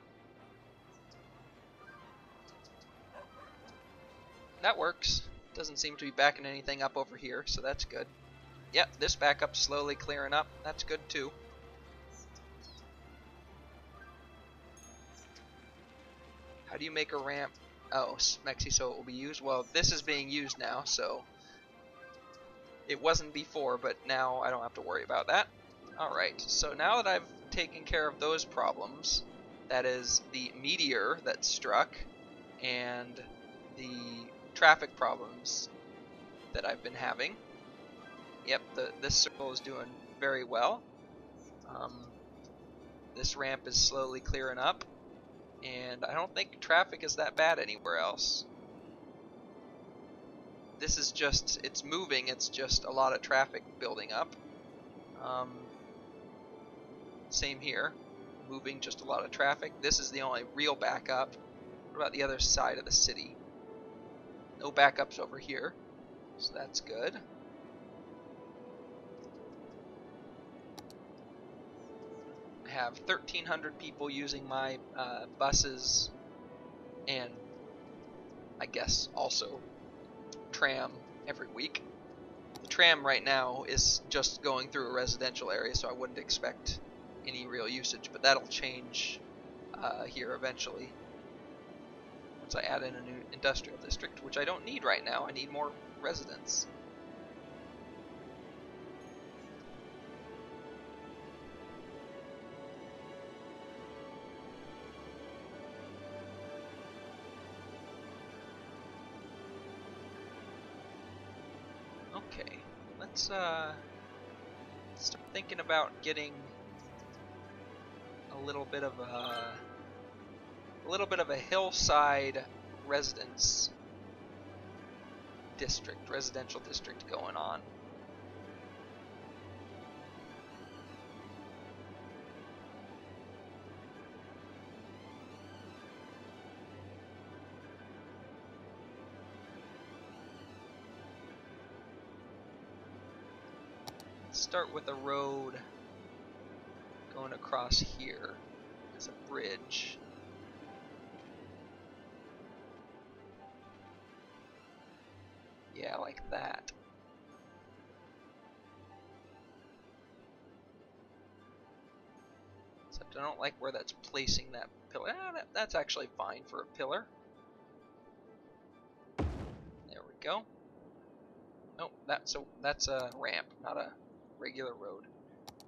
That works. Doesn't seem to be backing anything up over here, so that's good. Yep, this backup's slowly clearing up. That's good too. How do you make a ramp? Oh, Mexi, so it will be used? Well, this is being used now, so it wasn't before, but now I don't have to worry about that. Alright, so now that I've taken care of those problems, that is the meteor that struck and the traffic problems that I've been having. Yep, this circle is doing very well. This ramp is slowly clearing up, and I don't think traffic is that bad anywhere else. This is just, it's moving, it's just a lot of traffic building up. Same here, moving, just a lot of traffic. This is the only real backup. What about the other side of the city? No backups over here, so that's good. I have 1,300 people using my buses, and I guess also tram every week. The tram right now is just going through a residential area, so I wouldn't expect any real usage, but that'll change here eventually once I add in a new industrial district, which I don't need right now. I need more residents. Okay, let's start thinking about getting a little bit of a hillside residential district going on. Start with a road going across here as a bridge. Yeah, like that. Except I don't like where that's placing that pillar. That's actually fine for a pillar. There we go. Oh, that's a ramp, not a regular road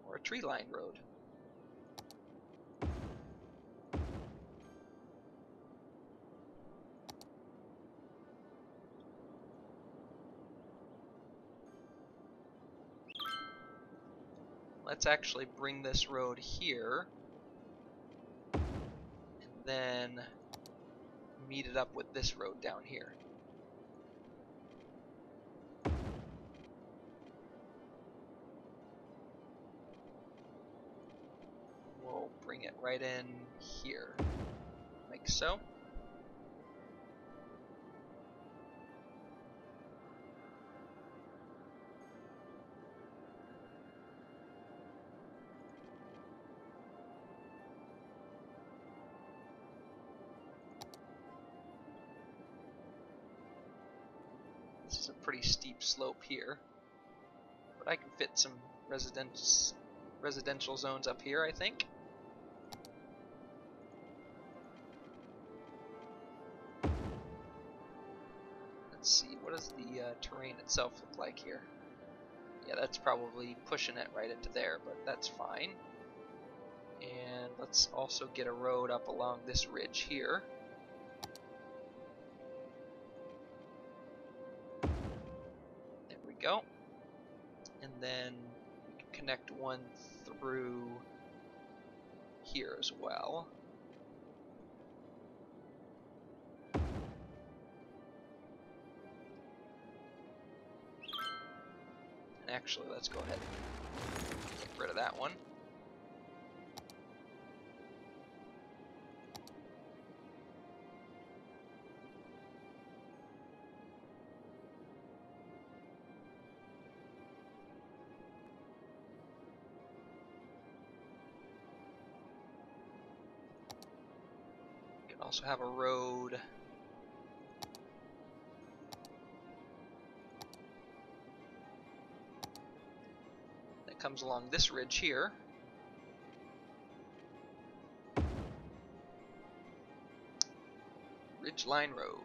or a tree-lined road. Let's actually bring this road here and then meet it up with this road down here. We'll bring it right in here, like so. This is a pretty steep slope here, but I can fit some residential zones up here, I think. Let's see, what does the terrain itself look like here? Yeah, that's probably pushing it right into there, but that's fine. And let's also get a road up along this ridge here. There we go. And then we can connect one through here as well. And actually, let's go ahead and get rid of that one. Also have a road that comes along this ridge here. Ridgeline Road.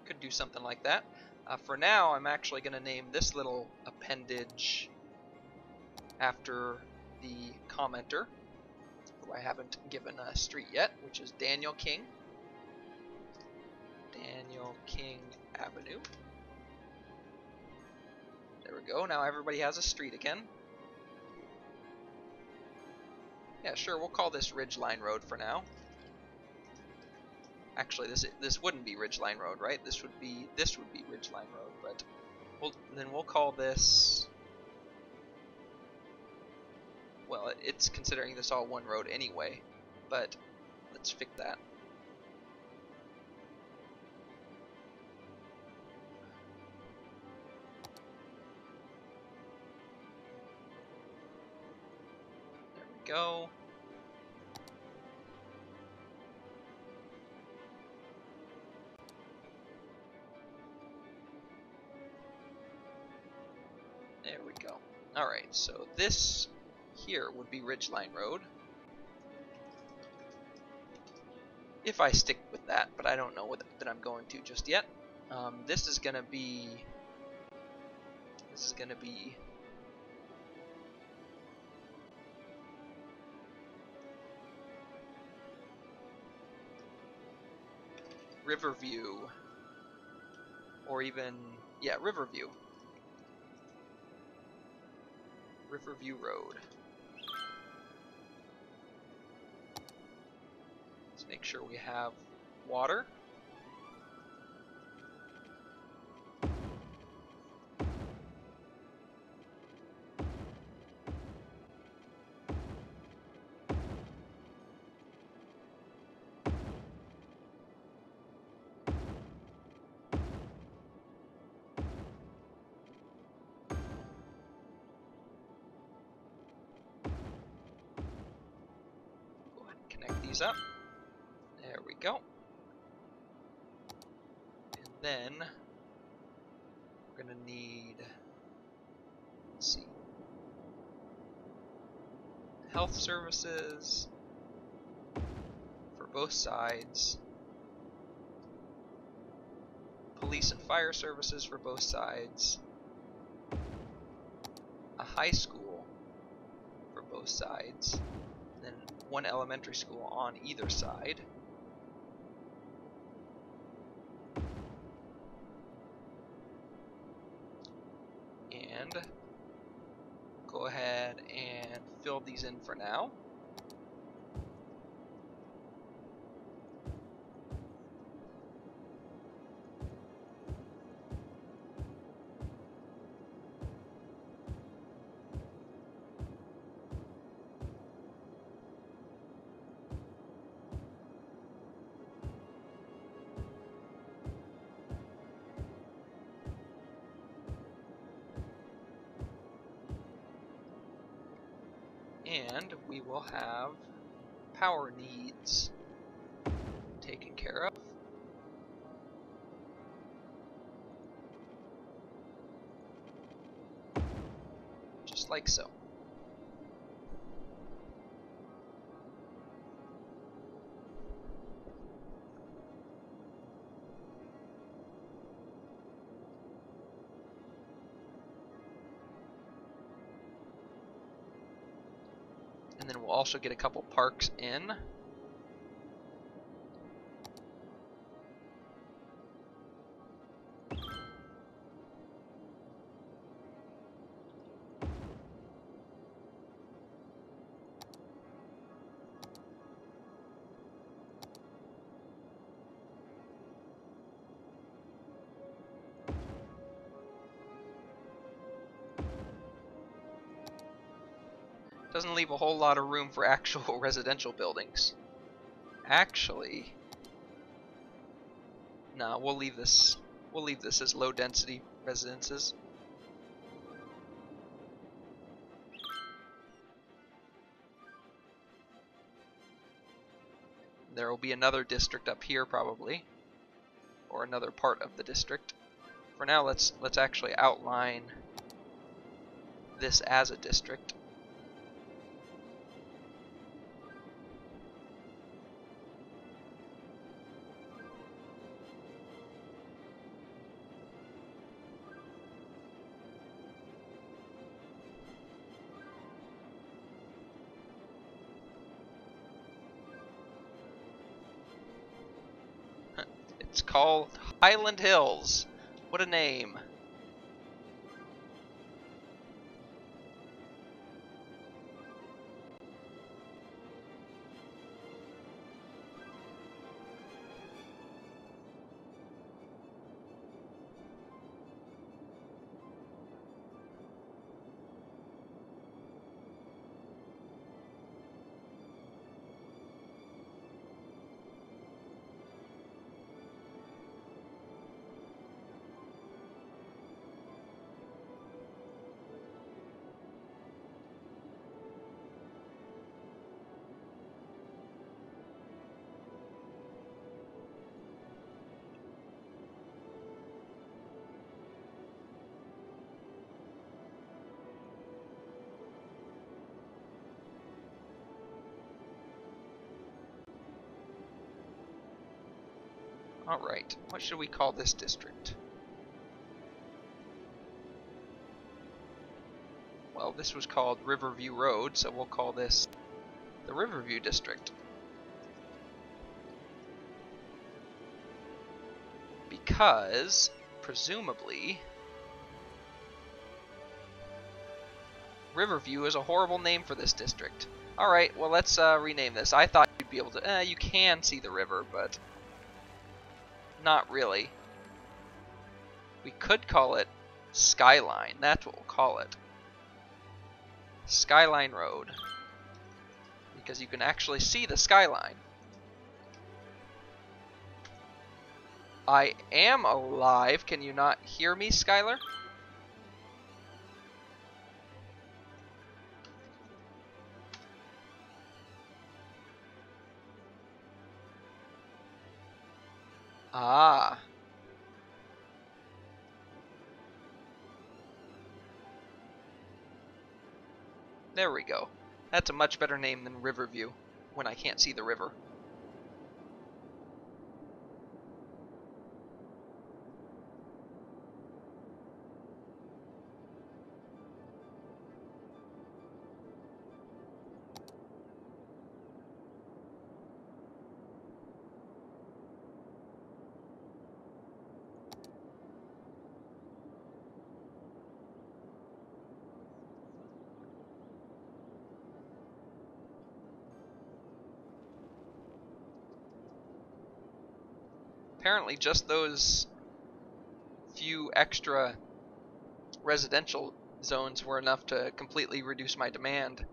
Could do something like that. For now, I'm actually going to name this little appendage after the commenter, who I haven't given a street yet, which is Daniel King. Daniel King Avenue. There we go. Now everybody has a street again. Yeah, sure. We'll call this Ridgeline Road for now. Actually, this wouldn't be Ridgeline Road, right? This would be Ridgeline Road, but we'll call this. Well, it's considering this all one road anyway, but let's fix that. There we go. There we go. Alright, so this here would be Ridgeline Road. If I stick with that, but I don't know that I'm going to just yet. This is gonna be Riverview, or even, yeah, Riverview Road. Let's make sure we have water. Up. There we go. And then we're gonna need, let's see, health services for both sides, police and fire services for both sides, a high school for both sides, then one elementary school on either side. And go ahead and fill these in for now. And we will have power needs taken care of. like so. And then we'll also get a couple parks in. Doesn't leave a whole lot of room for actual residential buildings. Actually, no, we'll leave this. We'll leave this as low density residences. There will be another district up here probably, or another part of the district. For now, let's actually outline this as a district. It's called Highland Hills. What a name. Alright, what should we call this district? Well, this was called Riverview Road, so we'll call this the Riverview District. Because, presumably, Riverview is a horrible name for this district. Alright, well let's rename this. I thought you'd be able to, you can see the river, but not really. We could call it Skyline. That's what we'll call it. Skyline Road. Because you can actually see the skyline. I am alive. Can you not hear me, Skylar? Ah. There we go. That's a much better name than Riverview, when I can't see the river. Apparently just those few extra residential zones were enough to completely reduce my demand.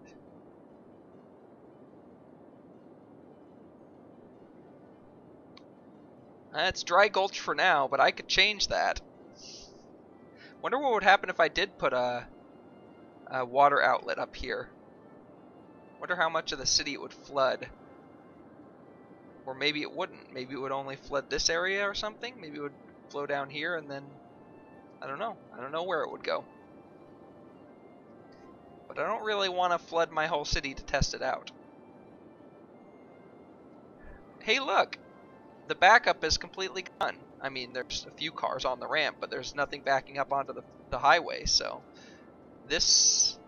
It's Dry Gulch for now, but I could change that. Wonder what would happen if I did put a water outlet up here. Wonder how much of the city it would flood. Or maybe it wouldn't. Maybe it would only flood this area or something. Maybe it would flow down here and then... I don't know. I don't know where it would go. But I don't really want to flood my whole city to test it out. Hey, look! The backup is completely gone. I mean, there's a few cars on the ramp, but there's nothing backing up onto the highway, so this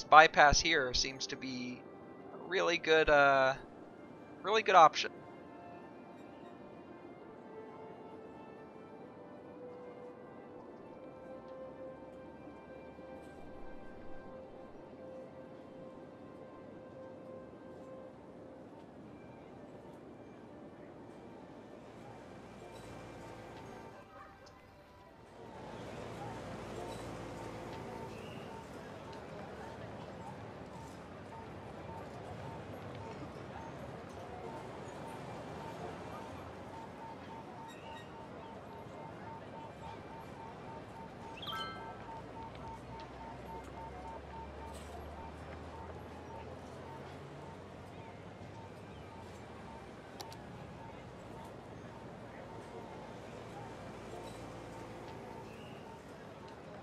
bypass here seems to be a really good option.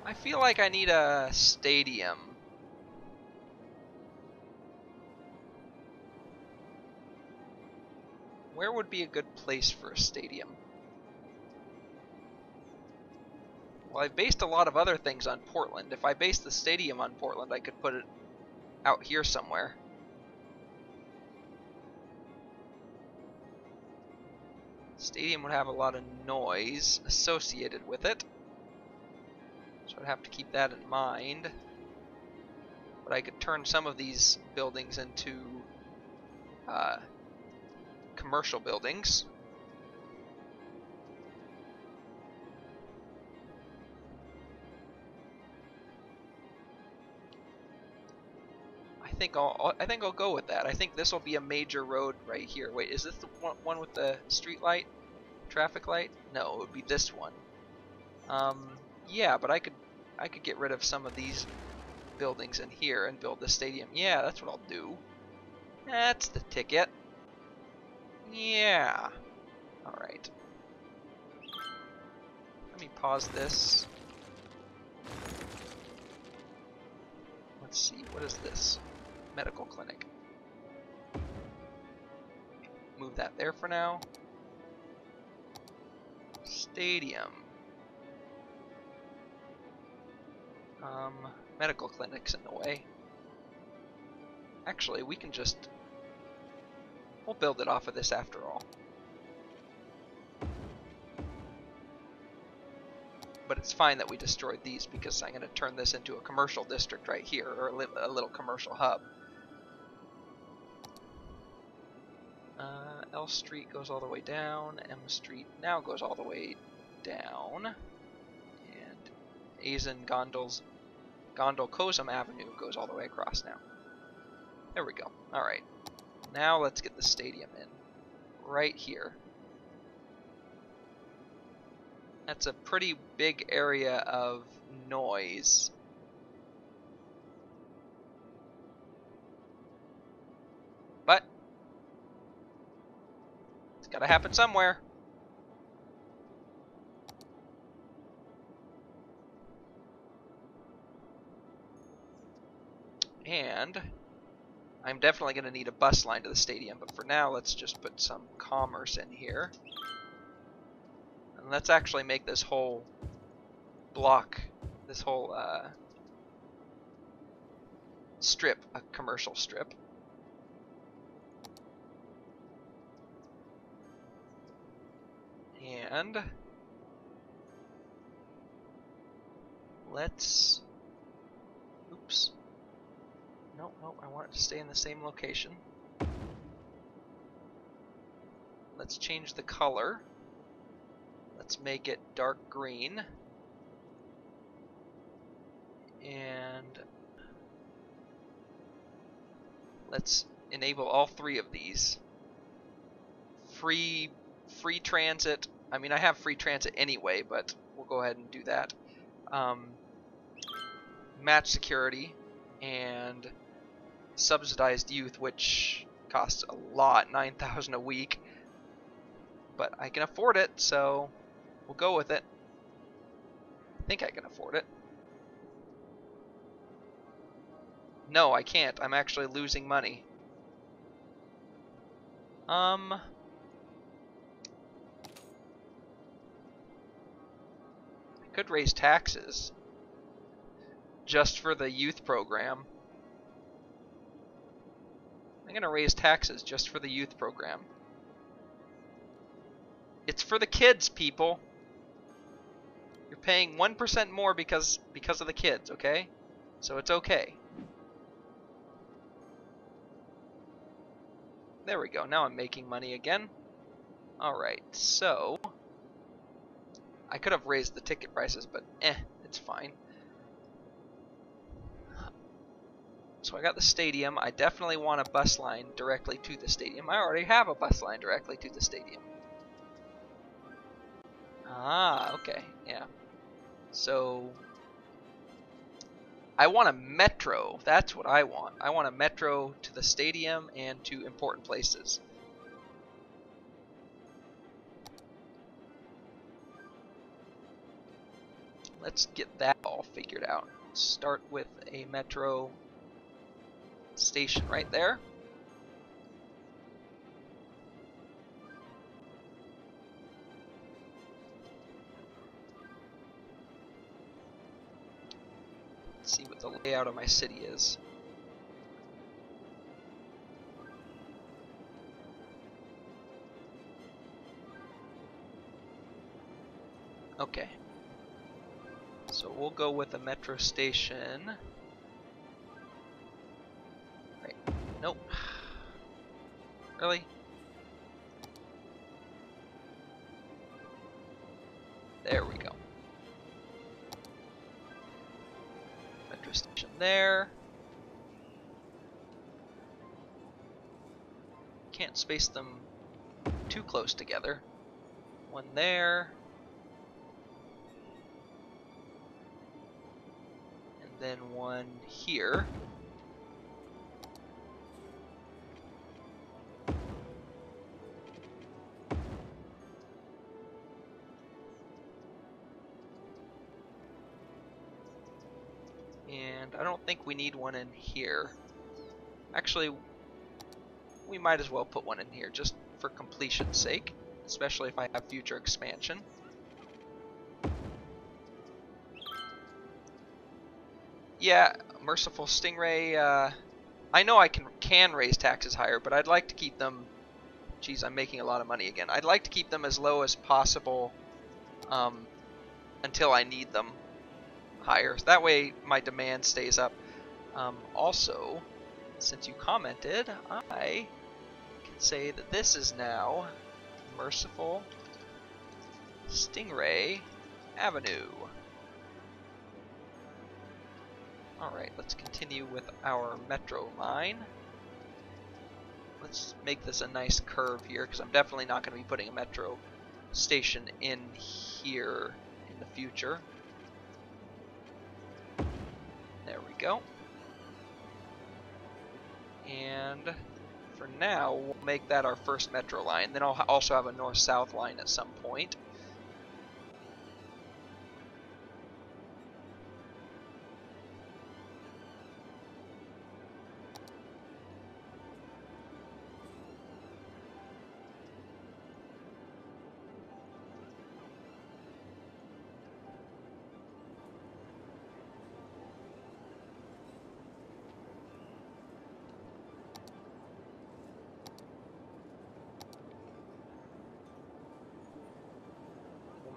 I feel like I need a stadium. Where would be a good place for a stadium? Well, I've based a lot of other things on Portland. If I based the stadium on Portland, I could put it out here somewhere. Stadium would have a lot of noise associated with it. So I'd have to keep that in mind. But I could turn some of these buildings into commercial buildings. I think I'll go with that. I think this will be a major road right here. Wait, is this the one with the street light, traffic light? No, it would be this one. Yeah, but I could get rid of some of these buildings in here and build the stadium. Yeah, that's what I'll do. That's the ticket. Yeah. All right. Let me pause this. Let's see. What is this? Medical clinic. Move that there for now. Stadium. Medical clinic's in the way. Actually, we can just... we'll build it off of this after all. But it's fine that we destroyed these because I'm going to turn this into a commercial district right here, or a little commercial hub. L Street goes all the way down. M Street now goes all the way down. And Azen Gondol Kozum Avenue goes all the way across now. There we go. Alright. Now let's get the stadium in. Right here. That's a pretty big area of noise. But it's gotta happen somewhere. And I'm definitely going to need a bus line to the stadium, but for now let's just put some commerce in here. And let's actually make this whole block, this whole strip, a commercial strip. And let's... oops. Nope, I want it to stay in the same location. Let's change the color. Let's make it dark green. And let's enable all three of these. Free transit. I mean, I have free transit anyway, but we'll go ahead and do that. Match security and subsidized youth, which costs a lot, 9,000 a week, but I can afford it, so we'll go with it. I think I can afford it. No, I can't. I'm actually losing money. I could raise taxes just for the youth program. I'm gonna raise taxes just for the youth program. It's for the kids, people. You're paying 1% more because of the kids, okay? So it's okay. There we go. Now I'm making money again. Alright, so I could have raised the ticket prices, but it's fine. So I got the stadium. I definitely want a bus line directly to the stadium. I already have a bus line directly to the stadium. Ah, okay, yeah. So I want a metro. That's what I want. I want a metro to the stadium and to important places. Let's get that all figured out. Start with a metro station right there. Let's see what the layout of my city is. Okay. So we'll go with a metro station. Right. Nope. Really? There we go. Metro station there. Can't space them too close together. One there. And then one here. And I don't think we need one in here. Actually, we might as well put one in here just for completion's sake, especially if I have future expansion. Yeah, Merciful Stingray, I know I can raise taxes higher, but I'd like to keep them, geez, I'm making a lot of money again. I'd like to keep them as low as possible until I need them higher. So that way my demand stays up. Also, since you commented, I can say that this is now Merciful Stingray Avenue. Alright, let's continue with our metro line. Let's make this a nice curve here, because I'm definitely not going to be putting a metro station in here in the future. There we go. And for now, we'll make that our first metro line. Then I'll also have a north-south line at some point.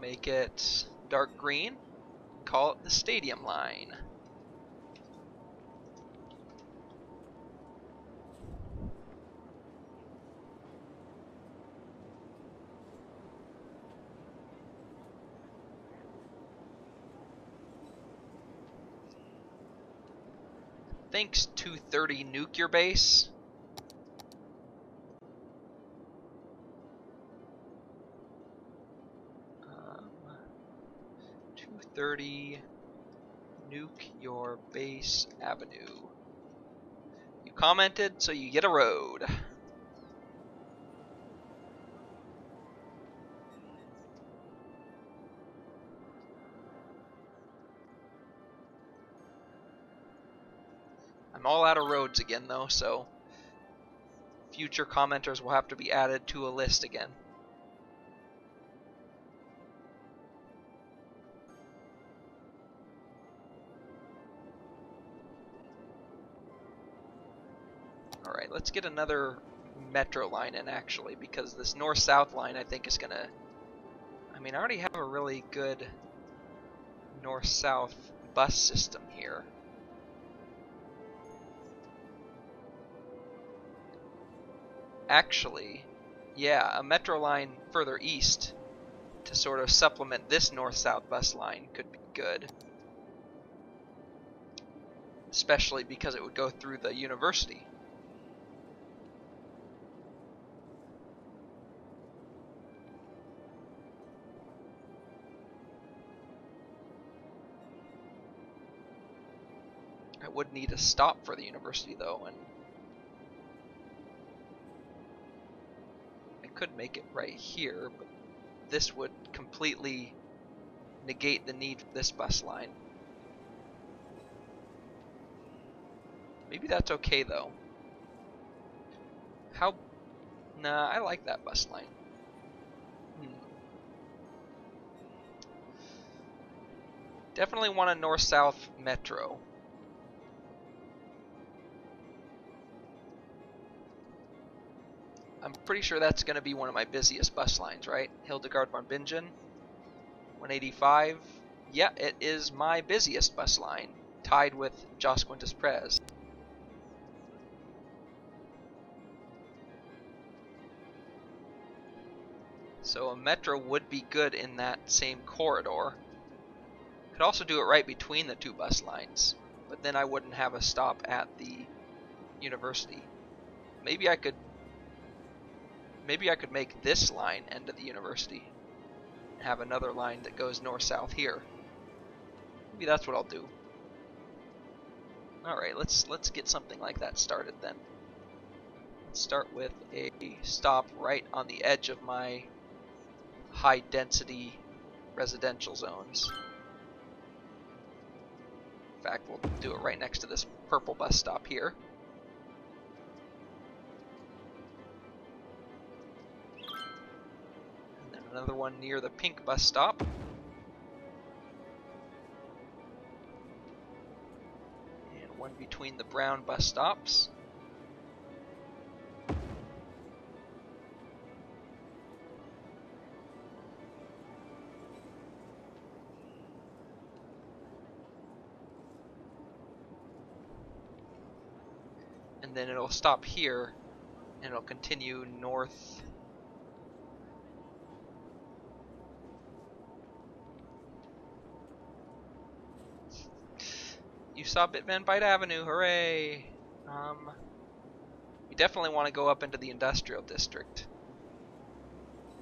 Make it dark green, call it the stadium line. Thanks 230 nuke your base. 230 nuke your base avenue. You commented, so you get a road. I'm all out of roads again though, so future commenters will have to be added to a list again. Alright, let's get another metro line in actually, because this north-south line I think is gonna... I mean, I already have a really good north-south bus system here. Actually, yeah, a metro line further east to sort of supplement this north-south bus line could be good. Especially because it would go through the university. I would need a stop for the university though, and I could make it right here, but this would completely negate the need for this bus line. Maybe that's okay though. How? Nah, I like that bus line. Definitely want a north-south metro. I'm pretty sure that's going to be one of my busiest bus lines, right? Hildegard-Barbingen, 185. Yeah, it is my busiest bus line, tied with Jos Quintus Prez. So a metro would be good in that same corridor. Could also do it right between the two bus lines, but then I wouldn't have a stop at the university. Maybe I could make this line end of the university and have another line that goes north-south here. Maybe that's what I'll do. Alright, let's get something like that started then. Let's start with a stop right on the edge of my high density residential zones. In fact, we'll do it right next to this purple bus stop here. And then another one near the pink bus stop. And one between the brown bus stops. And then it'll stop here, and it'll continue north. You saw Bitvan Bite Avenue, hooray! We definitely want to go up into the industrial district.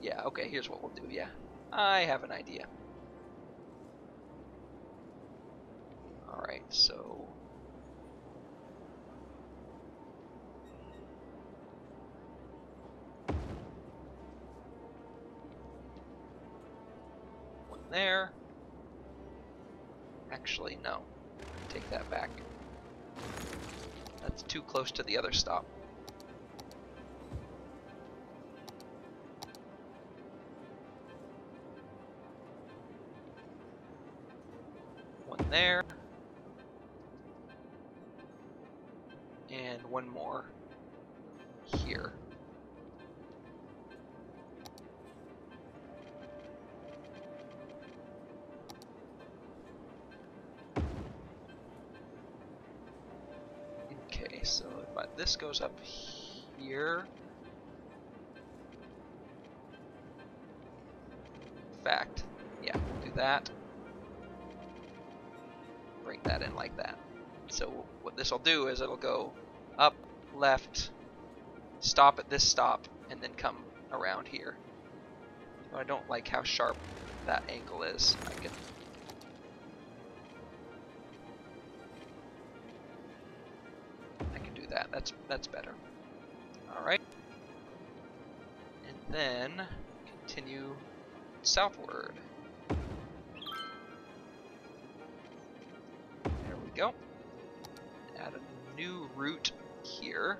Yeah, okay, here's what we'll do, yeah. I have an idea. Alright, so... there. Actually, no. Take that back. That's too close to the other stop. One there. And one more here. So if this goes up here, in fact, yeah, we'll do that. Bring that in like that. So what this will do is it'll go up, left, stop at this stop, and then come around here. I don't like how sharp that angle is. I can that's better. Alright. And then continue southward. There we go. Add a new route here.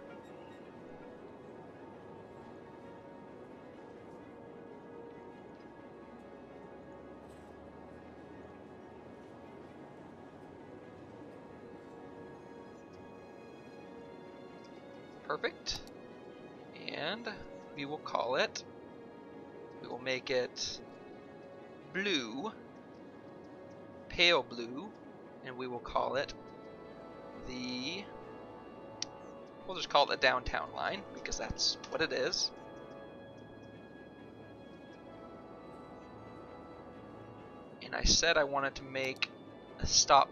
Perfect. And we will call it, we will make it blue, pale blue, and we will call it we'll just call it the downtown line because that's what it is. And I said I wanted to make a stop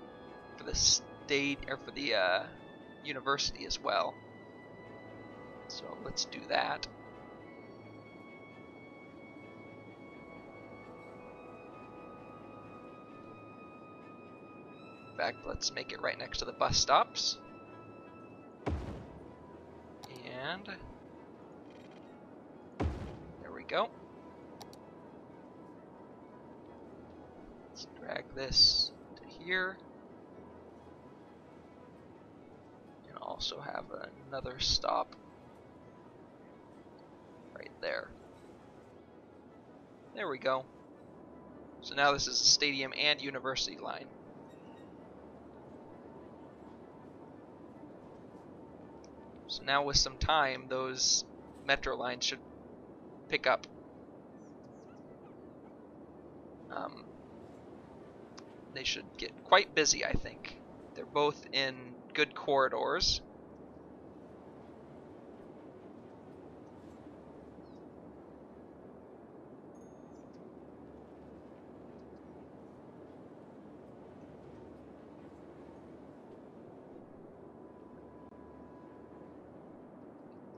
for the university as well. So let's do that. In fact, let's make it right next to the bus stops. And there we go. Let's drag this to here. And also have another stop right there. There we go. So now this is the stadium and university line. So now with some time, those metro lines should pick up. They should get quite busy, I think. They're both in good corridors.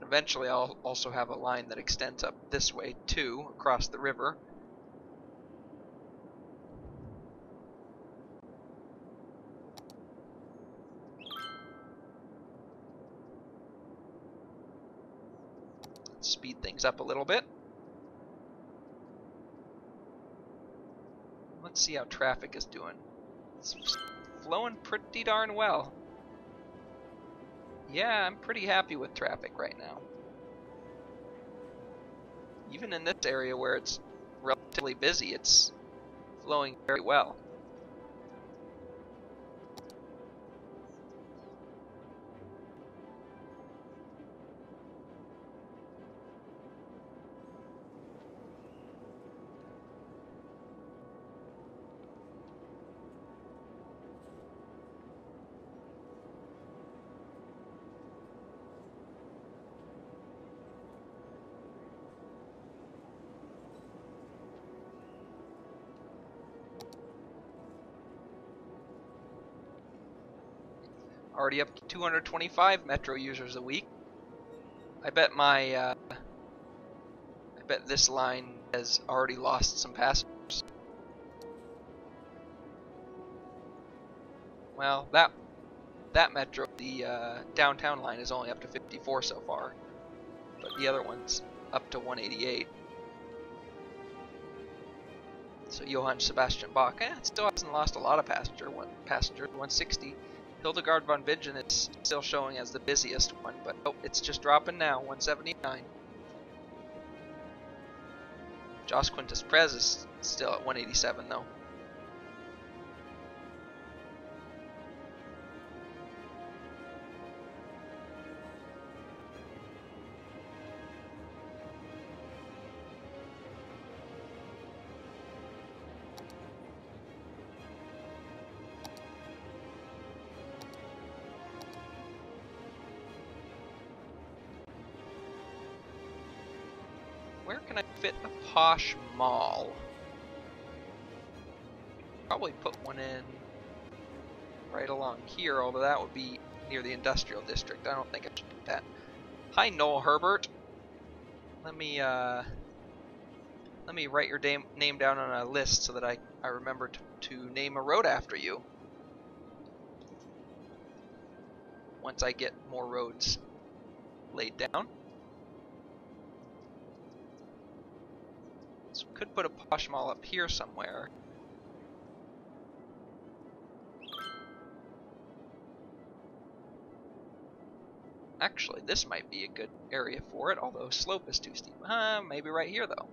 Eventually I'll also have a line that extends up this way too, across the river. Let's speed things up a little bit. Let's see how traffic is doing. It's flowing pretty darn well. Yeah, I'm pretty happy with traffic right now. Even in this area where it's relatively busy, it's flowing very well. Already up to 225 Metro users a week. I bet this line has already lost some passengers. Well, that Metro, the downtown line, is only up to 54 so far, but the other one's up to 188. So Johann Sebastian Bach, it still hasn't lost a lot of passengers, 160. Hildegard von Bingen is still showing as the busiest one, but oh, it's just dropping now, 179. Jos Quintus Prez is still at 187 though. Where can I fit a posh mall? Probably put one in right along here, although that would be near the industrial district. I don't think I should do that. Hi, Noel Herbert. Let me write your name down on a list so that I remember to name a road after you. Once I get more roads laid down. So we could put a posh mall up here somewhere. Actually, this might be a good area for it, although slope is too steep. Maybe right here, though.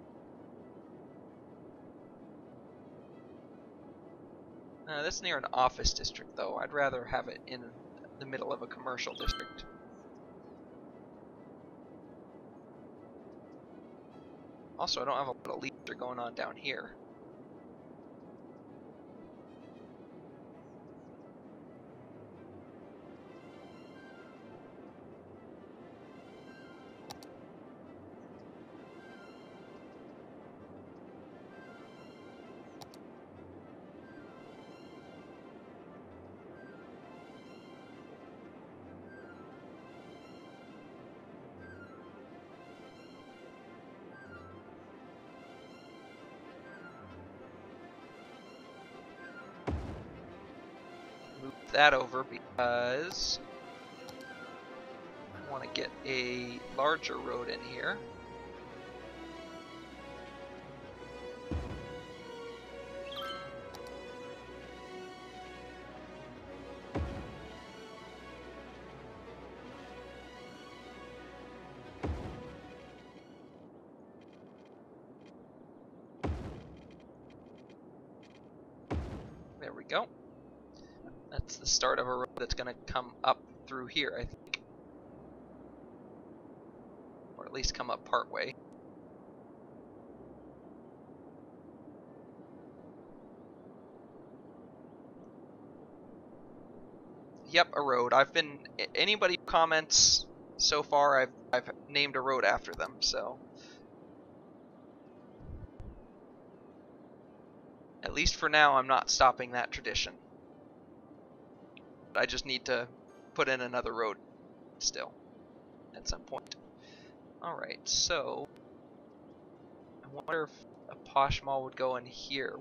That's near an office district, though. I'd rather have it in the middle of a commercial district. Also, I don't have a lot of leisure going on down here. That over because I want to get a larger road in here. There we go. That's the start of a road that's going to come up through here, I think. Or at least come up part way. Yep, a road. Anybody who comments so far, I've named a road after them, so. At least for now, I'm not stopping that tradition. I just need to put in another road still at some point. Alright, so I wonder if a posh mall would go in here,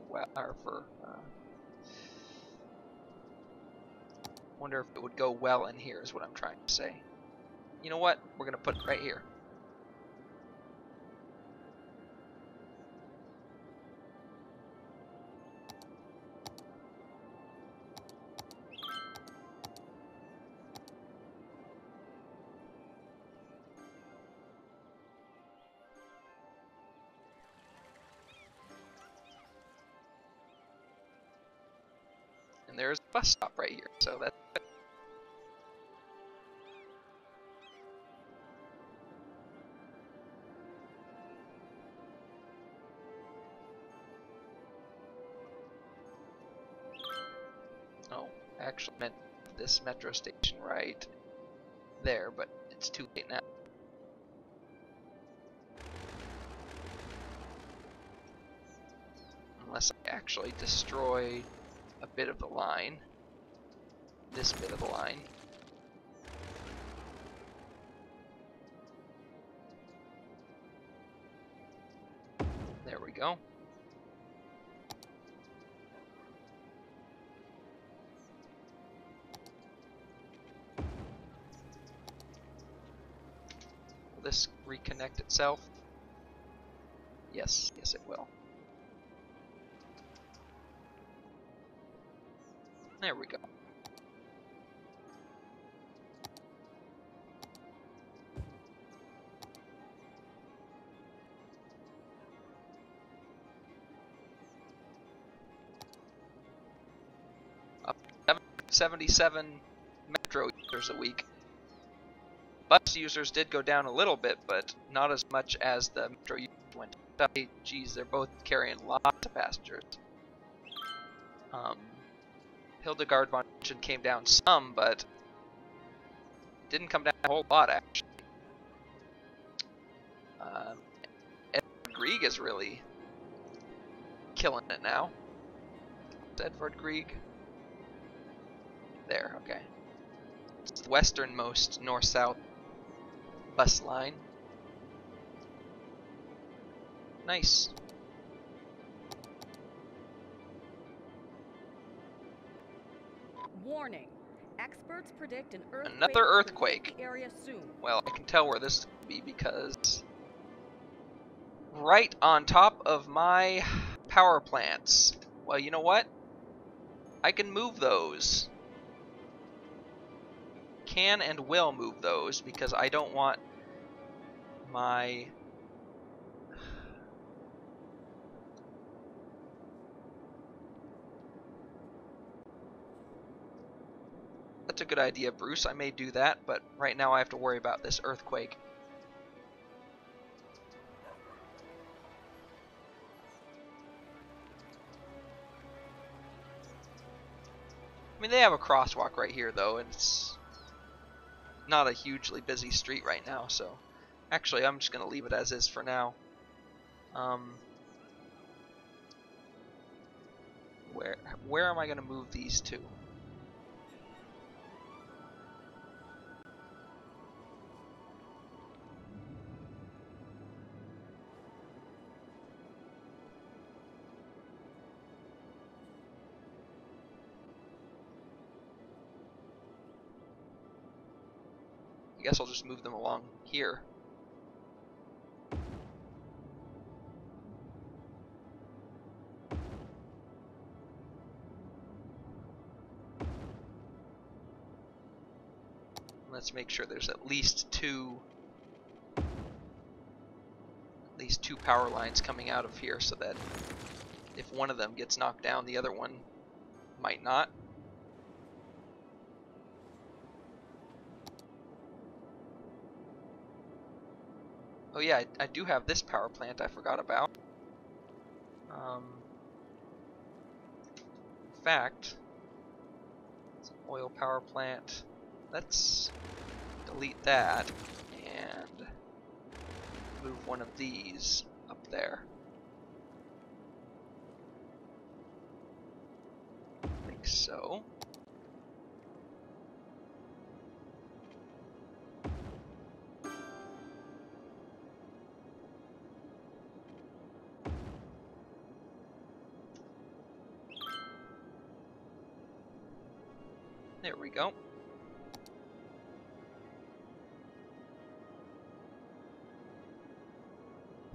wonder if it would go well in here is what I'm trying to say. You know what? We're gonna put it right here. And there's a bus stop right here, so that's good. Oh, I actually meant this metro station right there, but it's too late now. Unless I actually destroy a bit of the line. This bit of the line. There we go. Will this reconnect itself? Yes, yes it will. There we go. Up 77 metro users a week. Bus users did go down a little bit, but not as much as the metro users went up. Geez, they're both carrying lots of passengers. Hildegard von München came down some, but didn't come down a whole lot, actually. Edvard Grieg is really killing it now. Edvard Grieg. There, okay. It's the westernmost north-south bus line. Nice. Warning. Experts predict an earthquake. Another earthquake. The area soon. Well, I can tell where this could be because right on top of my power plants. Well, you know what? I can move those. can and will move those because I don't want my... That's a good idea, Bruce. I may do that, but right now I have to worry about this earthquake. I mean, they have a crosswalk right here, though, and it's not a hugely busy street right now, so actually I'm just going to leave it as is for now. Where am I going to move these to? I guess I'll just move them along here. Let's make sure there's at least two power lines coming out of here so that if one of them gets knocked down, the other one might not. Oh yeah, I do have this power plant I forgot about. In fact, it's an oil power plant. Let's delete that and move one of these up there. Like so. There we go.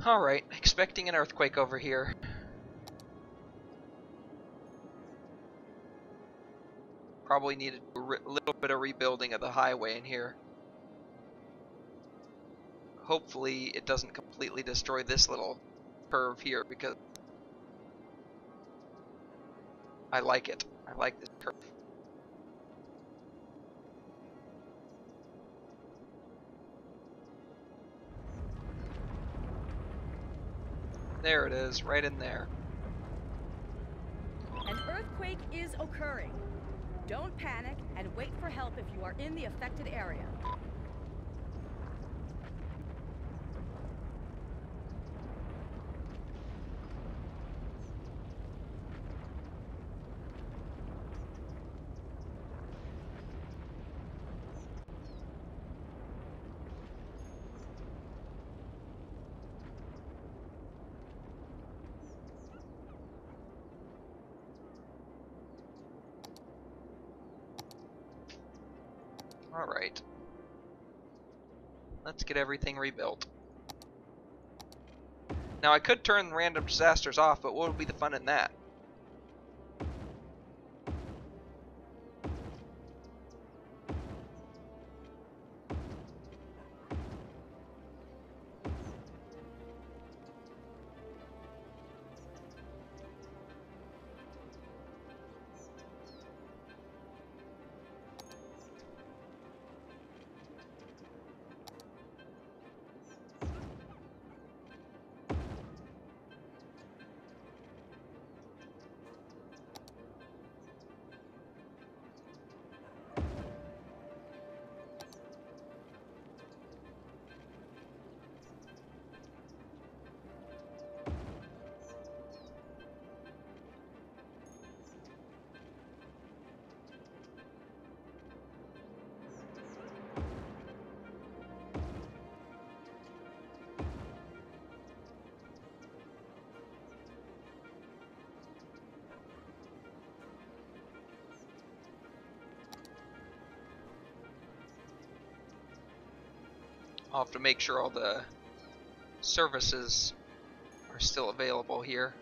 Alright, expecting an earthquake over here. Probably needed a little bit of rebuilding of the highway in here. Hopefully it doesn't completely destroy this little curve here because I like it. I like this curve. There it is, right in there. An earthquake is occurring. Don't panic and wait for help if you are in the affected area. Alright. Let's get everything rebuilt. Now I could turn random disasters off, but what would be the fun in that? I'll have to make sure all the services are still available here.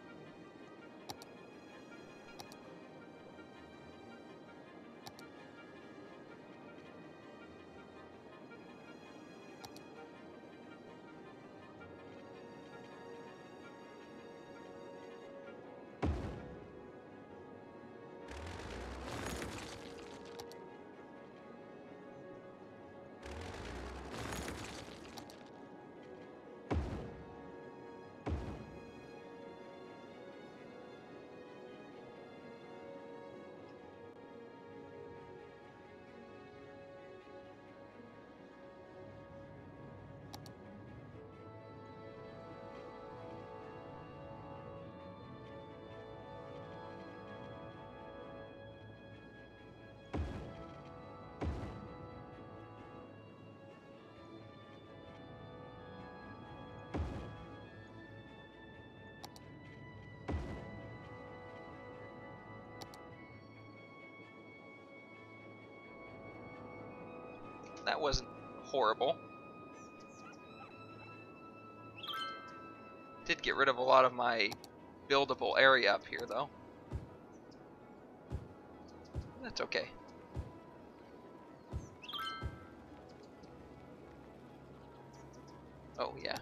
That wasn't horrible. Did get rid of a lot of my buildable area up here, though. That's okay. Oh yeah,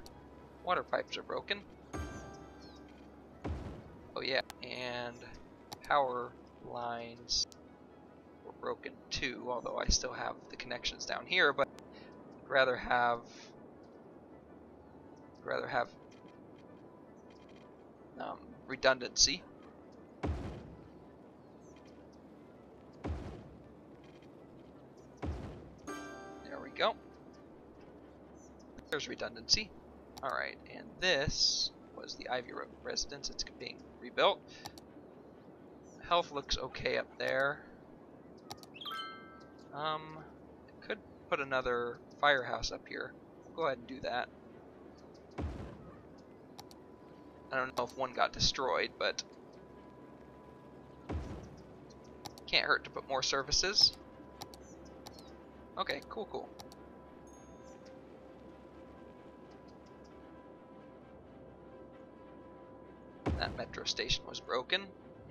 water pipes are broken. Oh yeah, and power lines were broken too, although I still have the connections down here, but I'd rather have redundancy. There we go. There's redundancy. Alright, and this was the Ivy Road residence. It's being rebuilt. Health looks okay up there. Could put another firehouse up here. We'll go ahead and do that. I don't know if one got destroyed, but can't hurt to put more services. Okay, cool. That metro station was broken.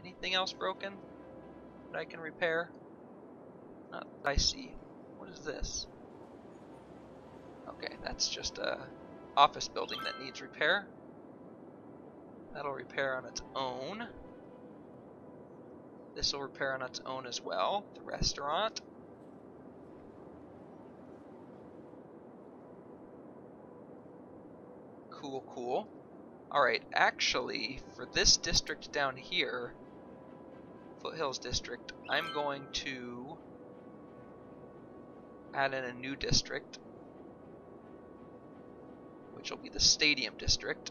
Anything else broken that I can repair? Not that I see. What is this? Okay, that's just a office building that needs repair. That'll repair on its own. This will repair on its own as well. The restaurant. Cool. Alright, actually, for this district down here, Foothills District, I'm going to add in a new district, which will be the Stadium District.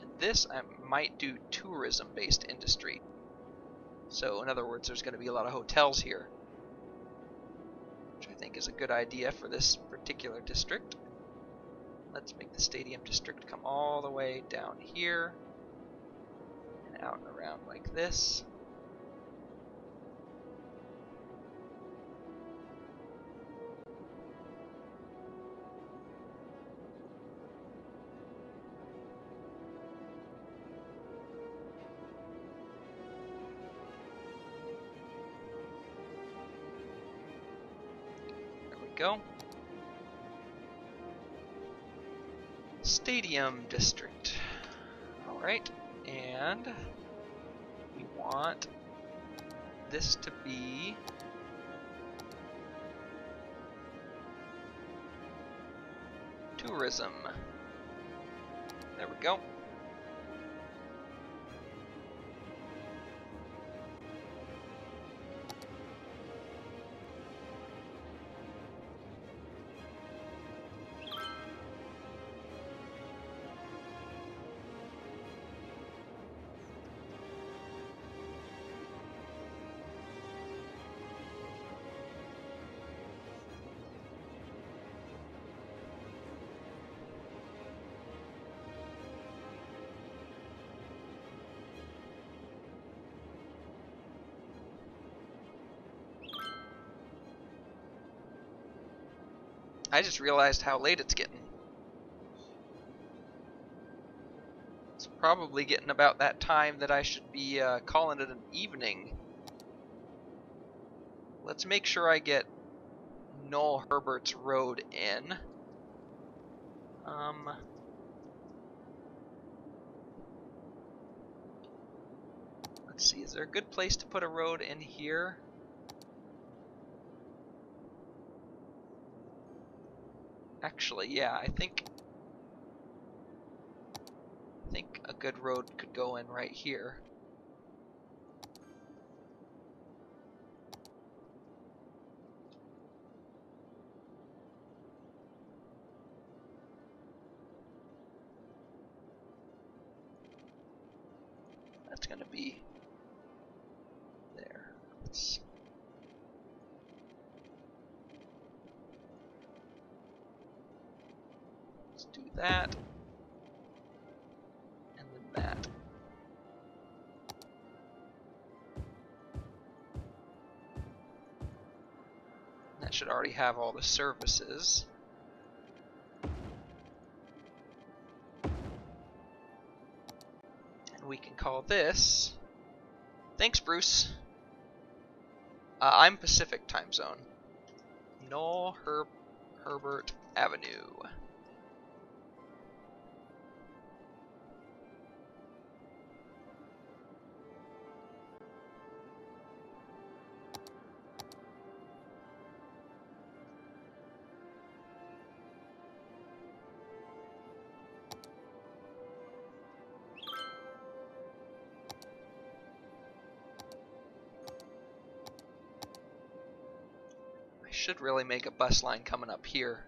And this I might do tourism-based industry. So in other words, there's going to be a lot of hotels here, which I think is a good idea for this particular district. Let's make the Stadium District come all the way down here and out and around like this. There we go. Stadium District. Alright, and we want this to be tourism. There we go. I just realized how late it's getting. It's probably getting about that time that I should be calling it an evening. Let's make sure I get Noel Herbert's road in. Let's see, is there a good place to put a road in here? Actually, yeah, I think a good road could go in right here. That's gonna be there. Let's do that, and then that. That that should already have all the services. And we can call this... Thanks, Bruce. I'm Pacific time zone. No Herbert Avenue. Should really make a bus line coming up here.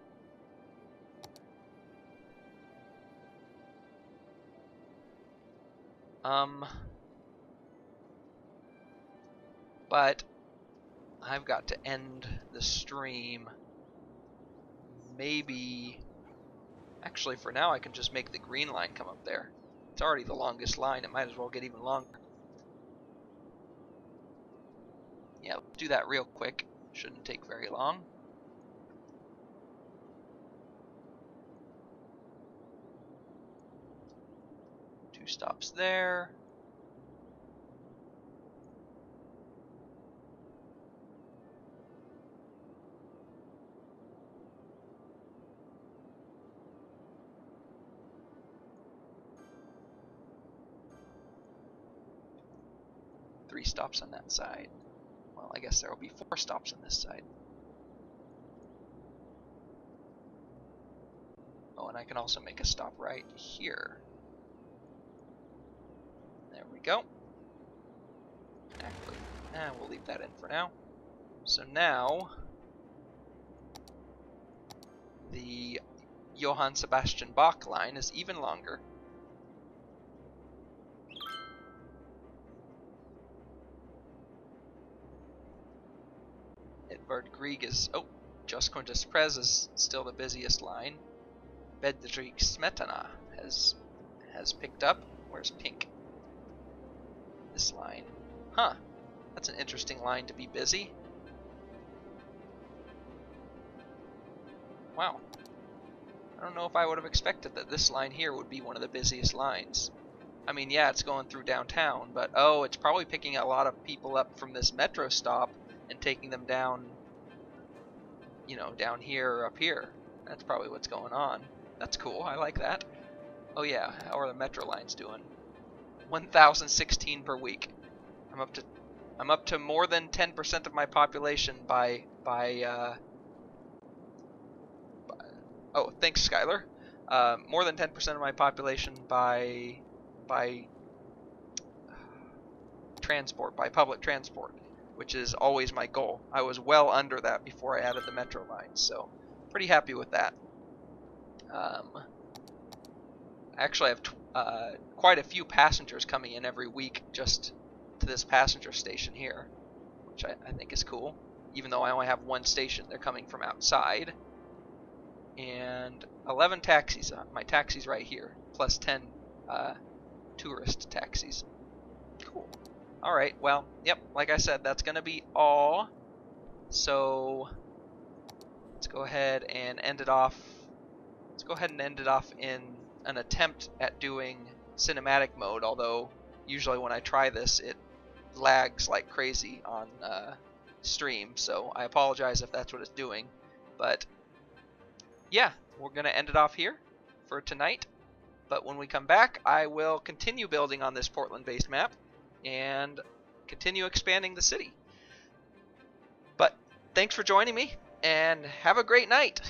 But I've got to end the stream. Maybe, actually for now I can just make the green line come up there. It's already the longest line, it might as well get even longer. Yeah, let's do that real quick. Shouldn't take very long. Two stops there. Three stops on that side. Well, I guess there will be 4 stops on this side. Oh, and I can also make a stop right here. There we go. Actually, we'll leave that in for now. So now, the Johann Sebastian Bach line is even longer. Edvard Grieg is, oh, Just Quintus Prez is still the busiest line. Bedřich Smetana has picked up. Where's Pink? This line. Huh. That's an interesting line to be busy. Wow. I don't know if I would have expected that this line here would be one of the busiest lines. I mean, yeah, it's going through downtown, but oh, it's probably picking a lot of people up from this metro stop and taking them down, you know, down here or up here. That's probably what's going on. That's cool. I like that. Oh yeah, how are the metro lines doing? 1,016 per week. I'm up to more than 10% of my population by oh, thanks, Skylar. More than 10% of my population by transport, by public transport, which is always my goal. I was well under that before I added the metro lines, so pretty happy with that. I actually have quite a few passengers coming in every week just to this passenger station here, which I think is cool. Even though I only have one station, they're coming from outside. And 11 taxis. My taxi's right here, plus 10 tourist taxis. Cool. Alright, well, yep, like I said, that's going to be all. So let's go ahead and end it off. Let's go ahead and end it off in an attempt at doing cinematic mode, although usually when I try this it lags like crazy on stream, so I apologize if that's what it's doing. But yeah, we're going to end it off here for tonight. But when we come back, I will continue building on this Portland-based map and continue expanding the city. But thanks for joining me, and have a great night!